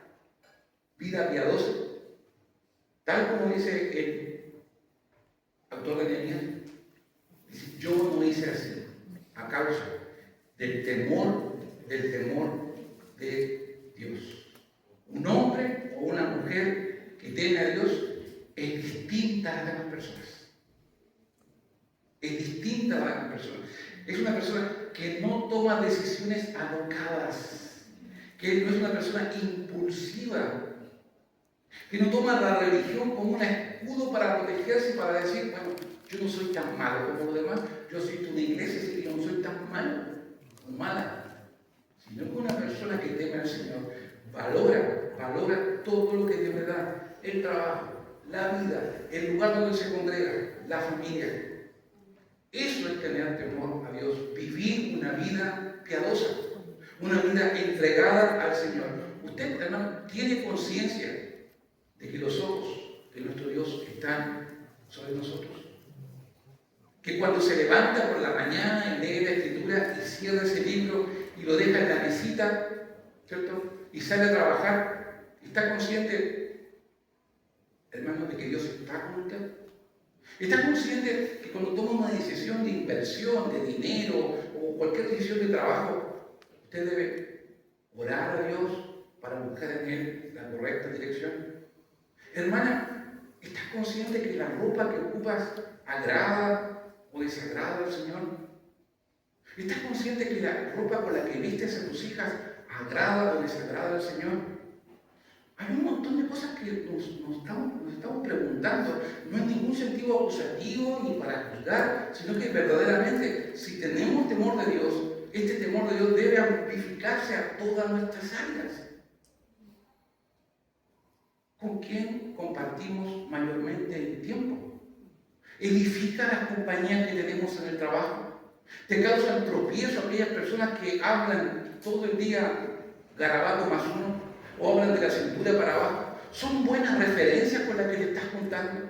vida piadosa, tal como dice el autor de Nehemías, dice, yo no hice así, a causa del temor de Dios. Un hombre o una mujer que teme a Dios es distinta a las demás personas. Es distinta a las demás personas. Es una persona que no toma decisiones alocadas, que no es una persona impulsiva, que no toma la religión como un escudo para protegerse y para decir, bueno, yo no soy tan malo como los demás, yo asisto a una iglesia, así que yo no soy tan malo o mala. Sino que una persona que teme al Señor valora todo lo que Dios le da, el trabajo, la vida, el lugar donde se congrega, la familia. Eso es tener temor a Dios, vivir una vida piadosa, una vida entregada al Señor. Usted, hermano, tiene conciencia de que los ojos de nuestro Dios están sobre nosotros. Que cuando se levanta por la mañana y lee la Escritura y cierra ese libro y lo deja en la mesita, ¿cierto? Y sale a trabajar, ¿está consciente, hermano, de que Dios está con usted? ¿Está consciente que cuando toma una decisión de inversión, de dinero o cualquier decisión de trabajo, usted debe orar a Dios para buscar en Él la correcta dirección? Hermana, ¿estás consciente que la ropa que ocupas agrada o desagrada al Señor? ¿Estás consciente que la ropa con la que vistes a tus hijas agrada o desagrada al Señor? Hay un montón de cosas que nos estamos preguntando. No en ningún sentido acusativo ni para juzgar, sino que verdaderamente, si tenemos temor de Dios, este temor de Dios debe amplificarse a todas nuestras áreas. con quién compartimos mayormente el tiempo. ¿Edifica las compañías que tenemos en el trabajo? ¿Te causan tropiezo aquellas personas que hablan todo el día garabato más uno o hablan de la cintura para abajo? ¿Son buenas referencias con las que te estás juntando?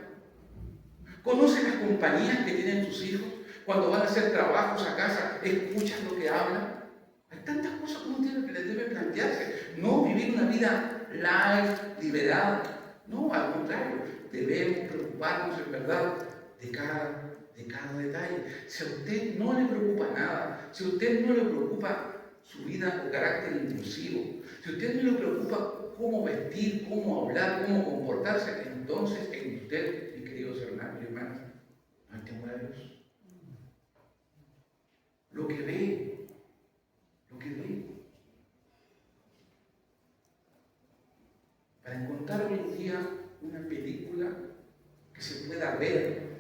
¿Conoces las compañías que tienen tus hijos? Cuando van a hacer trabajos a casa, ¿escuchas lo que hablan? Hay tantas cosas que uno tiene que les debe plantearse. No vivir una vida light, liberada. No, al contrario, debemos preocuparnos en verdad de cada detalle. Si a usted no le preocupa nada, si a usted no le preocupa su vida o carácter impulsivo, si a usted no le preocupa cómo vestir, cómo hablar, cómo comportarse, entonces en usted, mis queridos hermanos y hermanas, no hay temor a Dios. Lo que ve. Para encontrar hoy en día una película que se pueda ver,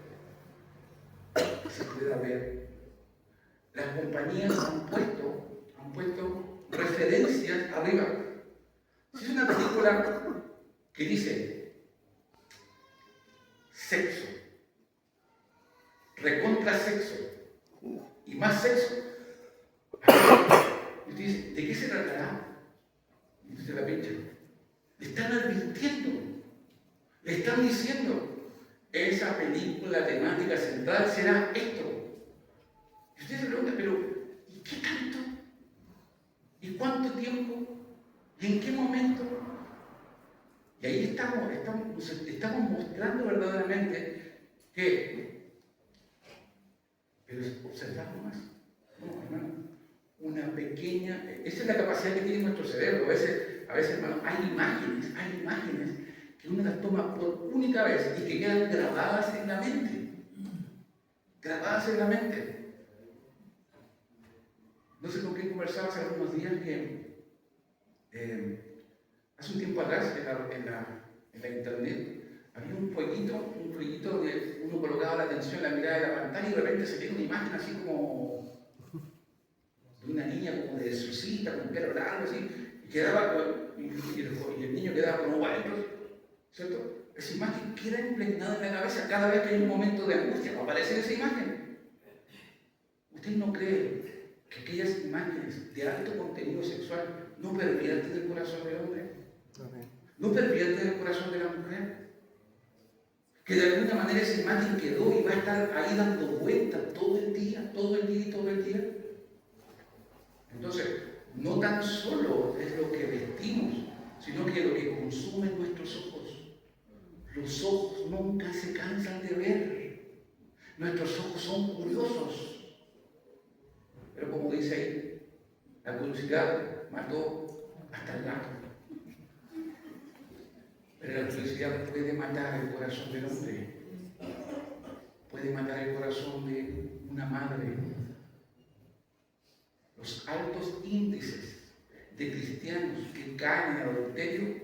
las compañías han puesto referencias arriba. Si es una película que dice sexo, recontra sexo y más sexo, y usted dice, ¿de qué se tratará? Y usted la pincha. Le están advirtiendo, le están diciendo, esa película temática central será esto. Y usted se pregunta, pero ¿y qué tanto? ¿Y cuánto tiempo? ¿Y en qué momento? Y ahí estamos mostrando verdaderamente que, pero observamos más. No, hermano, una pequeña, esa es la capacidad que tiene nuestro cerebro. A veces, hermano, hay imágenes que uno las toma por única vez y que quedan grabadas en la mente. No sé con quién conversaba hace algunos días que hace un tiempo atrás en la internet había un jueguito donde uno colocaba la atención, la mirada de la pantalla y de repente se veía una imagen así como de una niña como de exorcista, con pelo largo así, y el niño quedaba como adentro, ¿cierto? Esa imagen queda impregnada en la cabeza cada vez que hay un momento de angustia, va a aparecer esa imagen. ¿Usted no cree que aquellas imágenes de alto contenido sexual no pervierten el corazón del hombre? ¿No pervierten el corazón de la mujer? Que de alguna manera esa imagen quedó y va a estar ahí dando vueltas todo el día. Entonces, no tan solo es lo que vestimos, sino que lo que consumen nuestros ojos. Los ojos nunca se cansan de ver. Nuestros ojos son curiosos. Pero como dice ahí, la curiosidad mató hasta el gato. Pero la curiosidad puede matar el corazón del hombre. Puede matar el corazón de una madre. Los altos índices de cristianos que caen en el adulterio,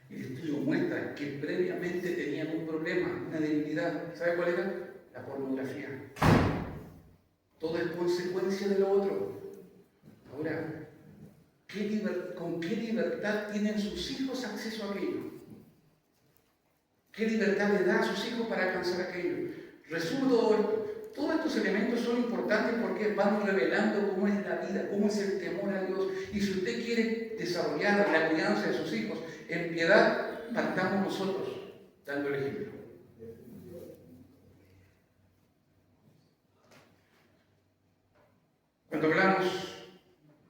el estudio muestra que previamente tenían un problema, una debilidad. ¿Sabe cuál era? La pornografía. Todo es consecuencia de lo otro. Ahora, ¿con qué libertad tienen sus hijos acceso a aquello? ¿Qué libertad le da a sus hijos para alcanzar aquello? Resumo todo esto. Todos estos elementos son importantes porque van revelando cómo es la vida, cómo es el temor a Dios. Y si usted quiere desarrollar la crianza de sus hijos en piedad, partamos nosotros dando el ejemplo. Cuando hablamos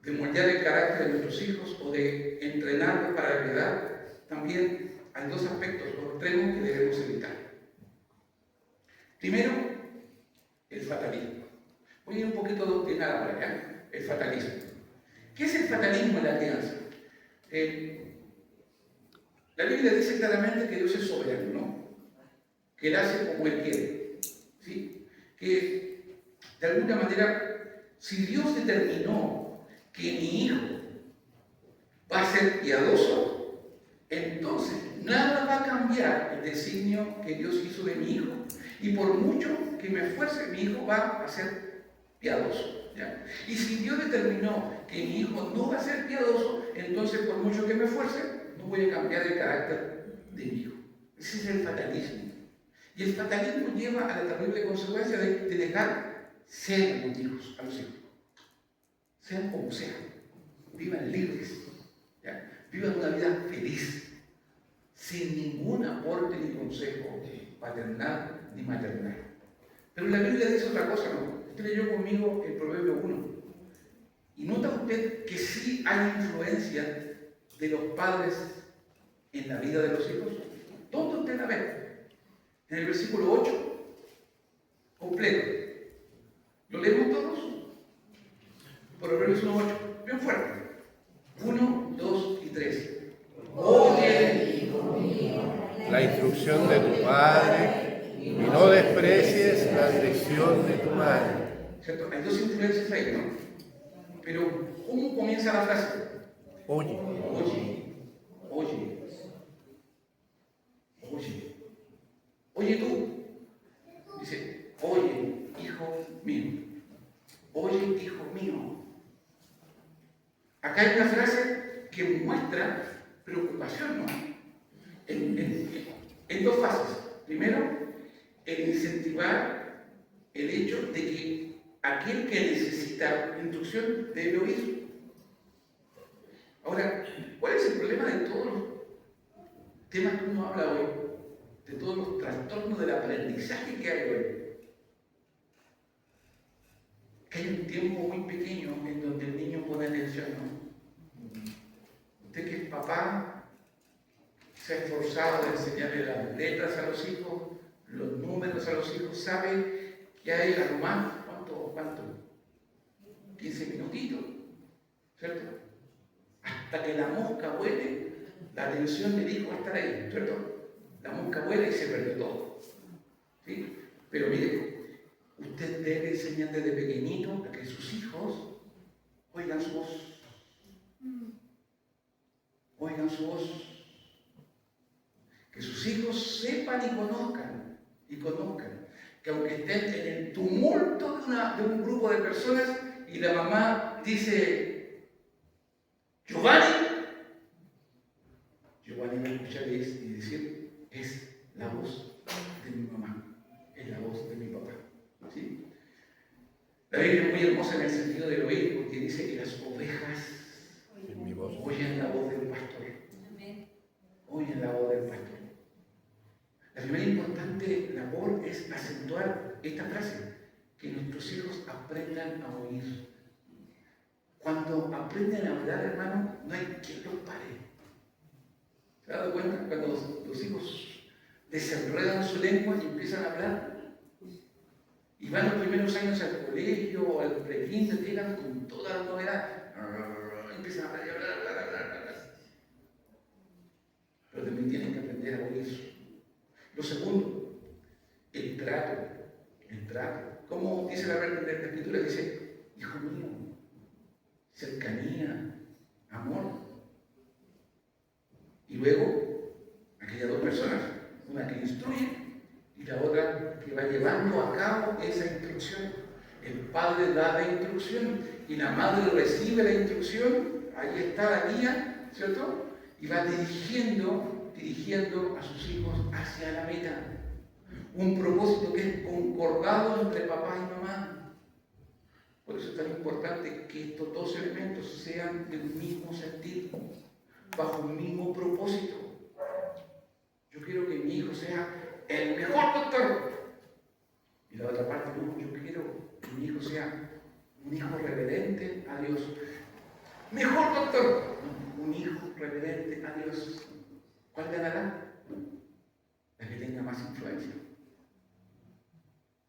de moldear el carácter de nuestros hijos o de entrenarlos para la piedad, también hay dos aspectos o extremos que debemos evitar. Primero, el fatalismo. Voy a ir un poquito doctrinal ahora, ¿ya? El fatalismo. ¿Qué es el fatalismo en la crianza? La Biblia dice claramente que Dios es soberano, ¿no? Que Él hace como Él quiere, ¿sí? Que de alguna manera, si Dios determinó que mi hijo va a ser piadoso, entonces nada va a cambiar el designio que Dios hizo de mi hijo. Y por mucho que me esfuerce, mi hijo va a ser piadoso, ¿ya? Y si Dios determinó que mi hijo no va a ser piadoso, entonces por mucho que me esfuerce, no voy a cambiar el carácter de mi hijo. Ese es el fatalismo. Y el fatalismo lleva a la terrible consecuencia de dejar ser a los hijos, sean como sean, vivan libres, ¿ya? Vivan una vida feliz, sin ningún aporte ni consejo paternal ni maternal. Pero la Biblia dice otra cosa, ¿no? Usted leyó conmigo el Proverbio 1. Y nota usted que sí hay influencia de los padres en la vida de los hijos. ¿Dónde usted la ve? En el versículo 8, completo. ¿Lo leemos todos? Proverbios 1:8, bien fuerte. 1, 2 y 3. Oye, hijo mío, la instrucción de tu padre y no desprecies la dirección de tu madre. ¿Cierto? Hay dos influencias ahí, ¿no? Pero, ¿cómo comienza la frase? Oye. Oye, oye, oye. Oye tú. Dice, oye, hijo mío. Oye, hijo mío. Acá hay una frase que muestra preocupación, ¿no? En dos fases. Primero, el incentivar el hecho de que aquel que necesita instrucción debe oír. Ahora, ¿cuál es el problema de todos los temas que uno habla hoy? De todos los trastornos del aprendizaje que hay hoy. Que hay un tiempo muy pequeño en donde el niño pone atención, ¿no? Usted que es papá se ha esforzado de enseñarle las letras a los hijos, los números a los hijos, sabe que hay a lo más, ¿cuánto? 15 minutitos, ¿cierto? Hasta que la mosca vuele, la atención del hijo va a estar ahí, ¿cierto? La mosca vuela y se perdió todo, ¿sí? Pero mire, usted debe enseñar desde pequeñito a que sus hijos oigan su voz. Oigan su voz. Que sus hijos sepan y conozcan. Que aunque estén en el tumulto de un grupo de personas y la mamá dice, Giovanni va a escuchar y decir, es la voz de mi mamá, es la voz de mi papá. ¿Sí? La Biblia es muy hermosa en el sentido del oír, porque dice que las ovejas oyen la voz del pastor. Oyen la voz del pastor. La primera importante labor es acentuar esta frase, que nuestros hijos aprendan a oír. Cuando aprenden a hablar, hermano, no hay quien los pare. ¿Se ha dado cuenta? Cuando los hijos desenredan su lengua y empiezan a hablar, y van los primeros años al colegio o al prekinder, llegan con toda la novedad, empiezan a hablar, pero también tienen que aprender a oír. Lo segundo, el trato. Como dice la Escritura, dice, hijo mío, cercanía, amor. Y luego, aquellas dos personas, una que instruye y la otra que va llevando a cabo esa instrucción. El padre da la instrucción y la madre recibe la instrucción, ahí está la guía, ¿cierto? Y va dirigiendo a sus hijos hacia la meta. Un propósito que es concordado entre papá y mamá. Por eso es tan importante que estos dos elementos sean del mismo sentido, bajo un mismo propósito. Yo quiero que mi hijo sea el mejor doctor. Y la otra parte, no, yo quiero que mi hijo sea un hijo reverente a Dios. Mejor doctor, no, un hijo reverente a Dios. ¿Cuál ganará? La que tenga más influencia.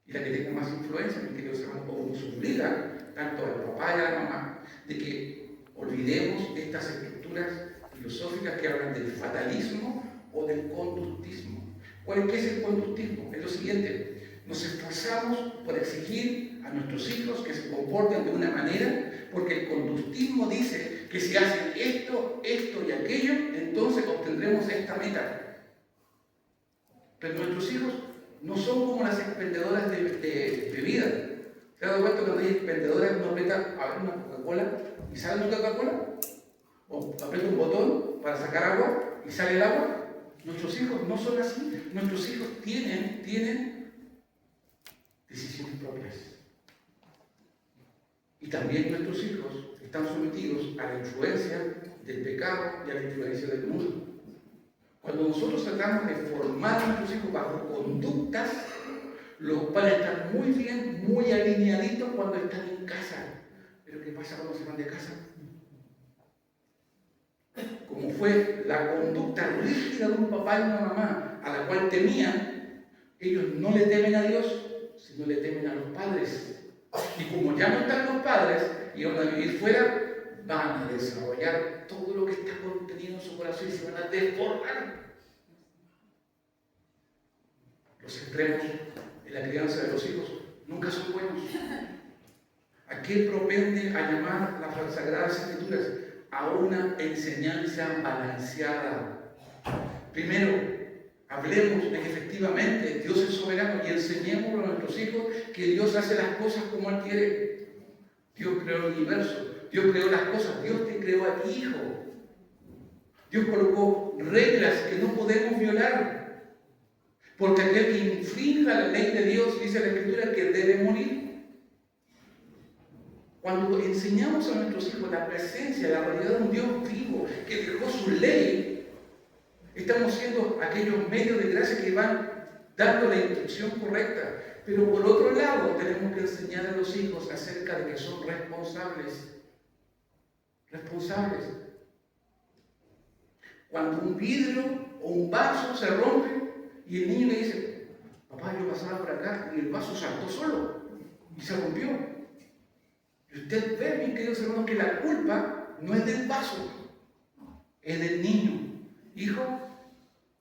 Y la que tenga más influencia, mis queridos hermanos, nos obliga tanto al papá y a la mamá de que olvidemos estas estructuras filosóficas que hablan del fatalismo o del conductismo. ¿Qué es el conductismo? Es lo siguiente: nos esforzamos por exigir a nuestros hijos que se comporten de una manera, porque el conductismo dice que si hacen esto y aquello, entonces obtendremos esta meta. Pero nuestros hijos no son como las expendedoras de bebida. ¿Se ha dado cuenta cuando hay expendedoras, uno meta a ver una Coca-Cola? ¿Y saben una Coca-Cola? o aprieta un botón para sacar agua y sale el agua. Nuestros hijos no son así. Nuestros hijos tienen decisiones propias. Y también nuestros hijos están sometidos a la influencia del pecado y a la influencia del mundo. Cuando nosotros tratamos de formar a nuestros hijos bajo conductas, los padres están muy bien, muy alineaditos cuando están en casa. Pero ¿qué pasa cuando se van de casa? Como fue la conducta rígida de un papá y una mamá a la cual temían, ellos no le temen a Dios, sino le temen a los padres. Y como ya no están los padres y van a vivir fuera, van a desarrollar todo lo que está contenido en su corazón y se van a desbordar. Los extremos en la crianza de los hijos nunca son buenos. Aquel propende a llamar las Sagradas Escrituras a una enseñanza balanceada. Primero, hablemos de que efectivamente Dios es soberano y enseñemos a nuestros hijos que Dios hace las cosas como Él quiere. Dios creó el universo, Dios creó las cosas, Dios te creó a ti, hijo. Dios colocó reglas que no podemos violar. Porque aquel que infrinja la ley de Dios, dice la Escritura, que debe morir. Cuando enseñamos a nuestros hijos la presencia, la realidad de un Dios vivo que dejó su ley, estamos siendo aquellos medios de gracia que van dando la instrucción correcta. Pero por otro lado, tenemos que enseñar a los hijos acerca de que son responsables. Responsables. Cuando un vidrio o un vaso se rompe y el niño le dice, papá, yo pasaba por acá y el vaso saltó solo y se rompió. Y usted ve, mis queridos hermanos, que la culpa no es del vaso, es del niño. Hijo,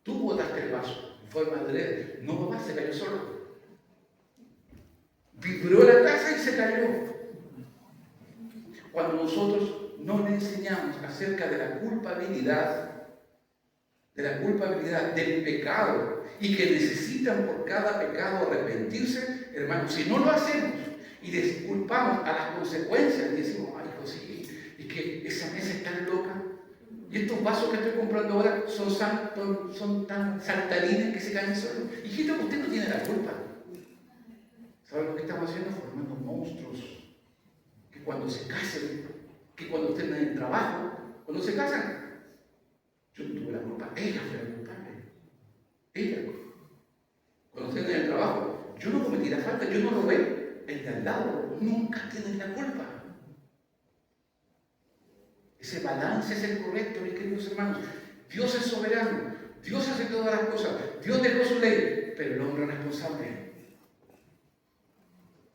tú botaste el vaso, fue madre. No, papá, se cayó solo. Vibró la casa y se cayó. Cuando nosotros no le enseñamos acerca de la culpabilidad, del pecado, y que necesitan por cada pecado arrepentirse, hermanos, si no lo hacemos y disculpamos a las consecuencias y decimos, ay, hijo, sí, es que esa mesa es tan loca, y estos vasos que estoy comprando ahora son tan saltarines que se caen solos. Hijito, usted no tiene la culpa. ¿Saben lo que estamos haciendo? Formando monstruos que cuando se casen, que cuando estén en el trabajo, cuando se casan, yo no tuve la culpa, ella fue la culpable. Ella. Cuando estén en el trabajo, yo no cometí la falta, yo no robé. El de al lado nunca tiene la culpa. Ese balance es el correcto, mis queridos hermanos. Dios es soberano, Dios hace todas las cosas, Dios dejó su ley, pero el hombre es responsable.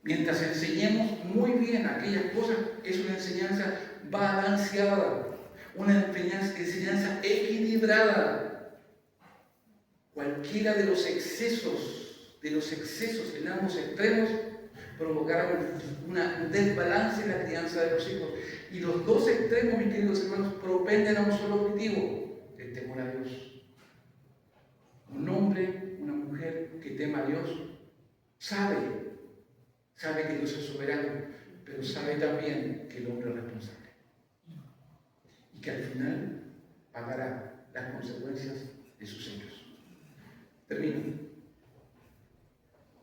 Mientras enseñemos muy bien aquellas cosas, es una enseñanza balanceada, una enseñanza equilibrada. Cualquiera de los excesos en ambos extremos provocarán un desbalance en la crianza de los hijos. Y los dos extremos, mis queridos hermanos, propenden a un solo objetivo, el temor a Dios. Un hombre, una mujer que tema a Dios, sabe que Dios es soberano, pero sabe también que el hombre es responsable. Y que al final pagará las consecuencias de sus hechos. Termino.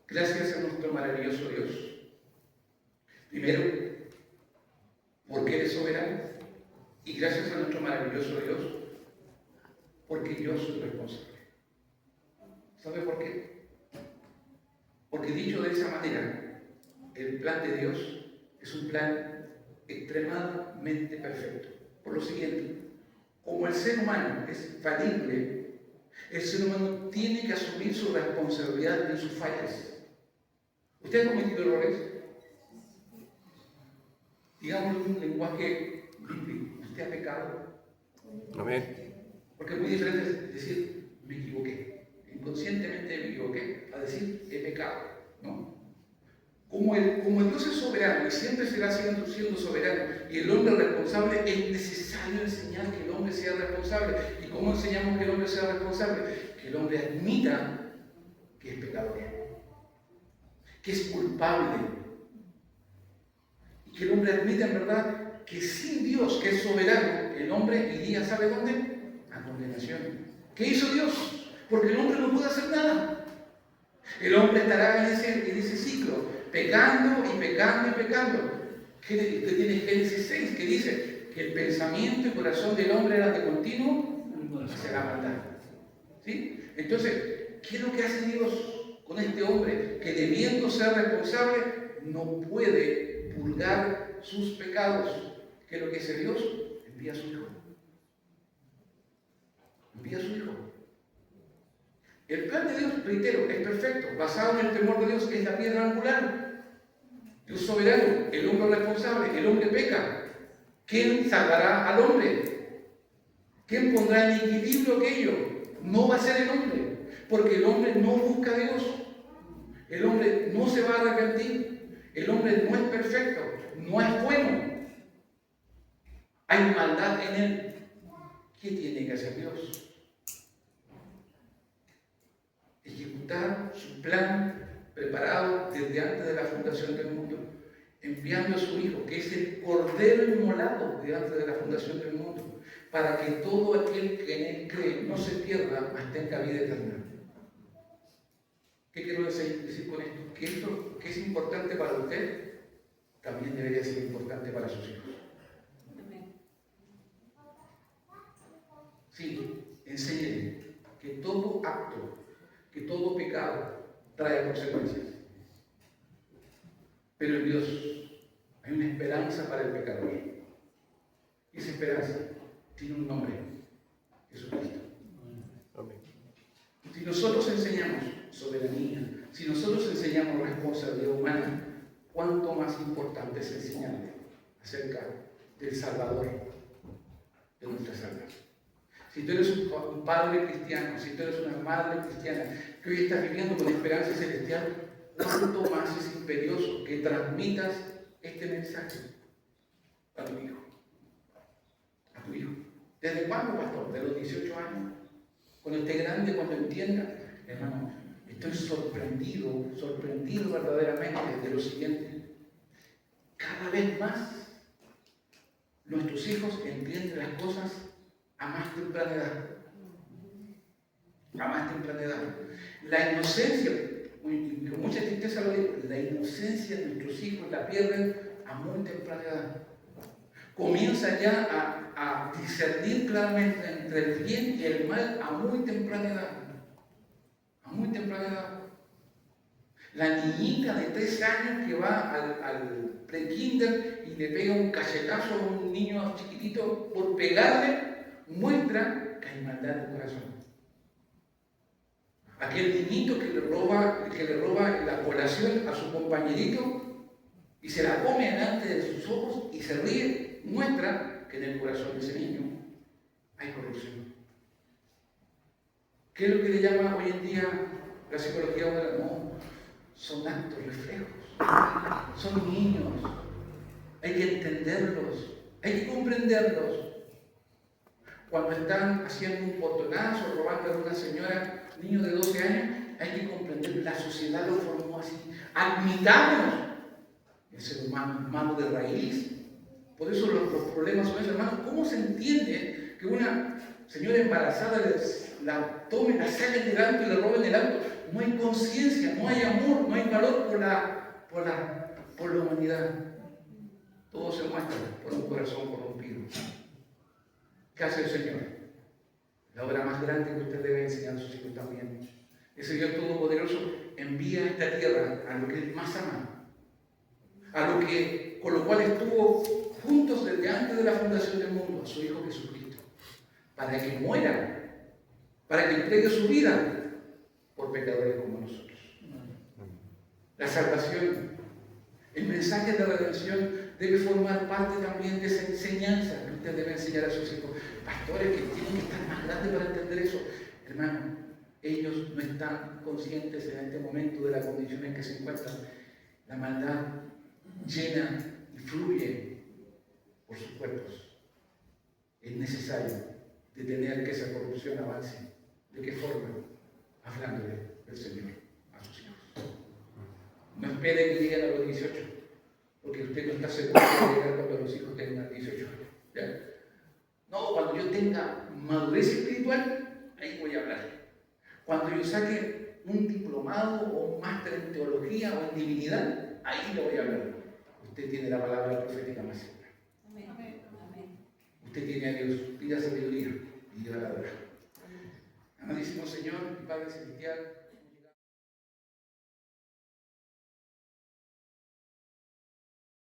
Gracias a nuestro maravilloso Dios. Primero, porque Él es soberano. Y gracias a nuestro maravilloso Dios, porque yo soy responsable. ¿Sabe por qué? Porque dicho de esa manera, el plan de Dios es un plan extremadamente perfecto. Por lo siguiente, como el ser humano es falible, el ser humano tiene que asumir su responsabilidad en sus fallas. ¿Usted ha cometido errores? Digamos en un lenguaje bíblico, ¿usted ha pecado? Amén. Porque es muy diferente decir, me equivoqué. Inconscientemente me equivoqué, a decir, he pecado, ¿no? Como Dios es soberano y siempre será siendo soberano y el hombre responsable, es necesario enseñar que el hombre sea responsable. ¿Y cómo enseñamos que el hombre sea responsable? Que el hombre admita que es pecador, que es culpable, y que el hombre admita en verdad que sin Dios, que es soberano, el hombre iría, ¿sabe dónde? A condenación. ¿Qué hizo Dios? Porque el hombre no puede hacer nada. El hombre estará en ese ciclo, pecando y pecando y pecando. Usted tiene Génesis 6 que dice que el pensamiento y corazón del hombre era de continuo hacia la maldad. ¿Sí? Entonces, ¿qué es lo que hace Dios con este hombre? Que debiendo ser responsable, no puede purgar sus pecados. ¿Qué es lo que hace Dios? Envía a su Hijo. Envía a su Hijo. El plan de Dios, reitero, es perfecto, basado en el temor de Dios, es la piedra angular. Dios soberano, el hombre responsable, el hombre peca. ¿Quién salvará al hombre? ¿Quién pondrá en equilibrio aquello? No va a ser el hombre, porque el hombre no busca a Dios. El hombre no se va a arrepentir. El hombre no es perfecto, no es bueno. Hay maldad en él. ¿Qué tiene que hacer Dios? Ejecutar su plan preparado desde antes de la fundación del mundo, enviando a su Hijo, que es el Cordero inmolado de antes de la fundación del mundo, para que todo aquel que en él cree no se pierda, mas tenga vida eterna. ¿Qué quiero decir con esto? Que esto que es importante para usted, también debería ser importante para sus hijos. Sí, enséñenle que todo acto, que todo pecado trae consecuencias. Pero en Dios hay una esperanza para el pecador. Y esa esperanza tiene un nombre: Jesucristo. Si nosotros enseñamos soberanía, si nosotros enseñamos responsabilidad humana, ¿cuánto más importante es enseñarle acerca del Salvador de nuestras almas? Si tú eres un padre cristiano, si tú eres una madre cristiana, que hoy estás viviendo con esperanza celestial, ¿cuánto más es imperioso que transmitas este mensaje a tu hijo? A tu hijo. ¿Desde cuándo, pastor? ¿De los 18 años? Cuando esté grande, cuando entienda. Hermano, estoy sorprendido verdaderamente de lo siguiente. Cada vez más nuestros hijos entienden las cosas a más temprana edad. A más temprana edad. La inocencia, con mucha tristeza lo digo, la inocencia de nuestros hijos la pierden a muy temprana edad. Comienza ya a discernir claramente entre el bien y el mal a muy temprana edad. A muy temprana edad. La niñita de 3 años que va al pre-kinder y le pega un cachetazo a un niño chiquitito por pegarle, muestra que hay maldad en el corazón. Aquel niñito que le roba la colación a su compañerito y se la come delante de sus ojos y se ríe, muestra que en el corazón de ese niño hay corrupción. ¿Qué es lo que le llama hoy en día la psicología moderna? No, son actos reflejos, son niños, hay que entenderlos, hay que comprenderlos. Cuando están haciendo un portonazo, robando a una señora, niño de 12 años, hay que comprender que la sociedad lo formó así. Admitamos el ser humano, humano de raíz. Por eso los problemas son esos, hermanos. ¿Cómo se entiende que una señora embarazada la tomen, la saquen del auto y le roben el auto? No hay conciencia, no hay amor, no hay valor por la humanidad. Todo se muestra por un corazón corrompido. ¿Qué hace el Señor? La obra más grande que usted debe enseñar a sus hijos también. Ese Dios Todopoderoso envía a esta tierra a lo que Él más ama, con lo cual estuvo juntos desde antes de la fundación del mundo, a su Hijo Jesucristo, para que muera, para que entregue su vida por pecadores como nosotros. La salvación, el mensaje de redención debe formar parte también de esa enseñanza que usted debe enseñar a sus hijos. Pastores que tienen que estar más grandes para entender eso. Hermano, ellos no están conscientes en este momento de la condición en que se encuentran. La maldad llena y fluye por sus cuerpos. Es necesario detener que esa corrupción avance. ¿De qué forma? Hablándole del Señor a sus hijos. No espere que lleguen a los 18, porque usted no está seguro de llegar cuando los hijos tengan 18 años. ¿Ya? No, tenga madurez espiritual, ahí voy a hablar. Cuando yo saque un diplomado o un máster en teología o en divinidad, ahí lo voy a hablar. Usted tiene la palabra profética más segura. Usted tiene a Dios, pida sabiduría y lleva la verdad. Amadísimo Señor y Padre Celestial,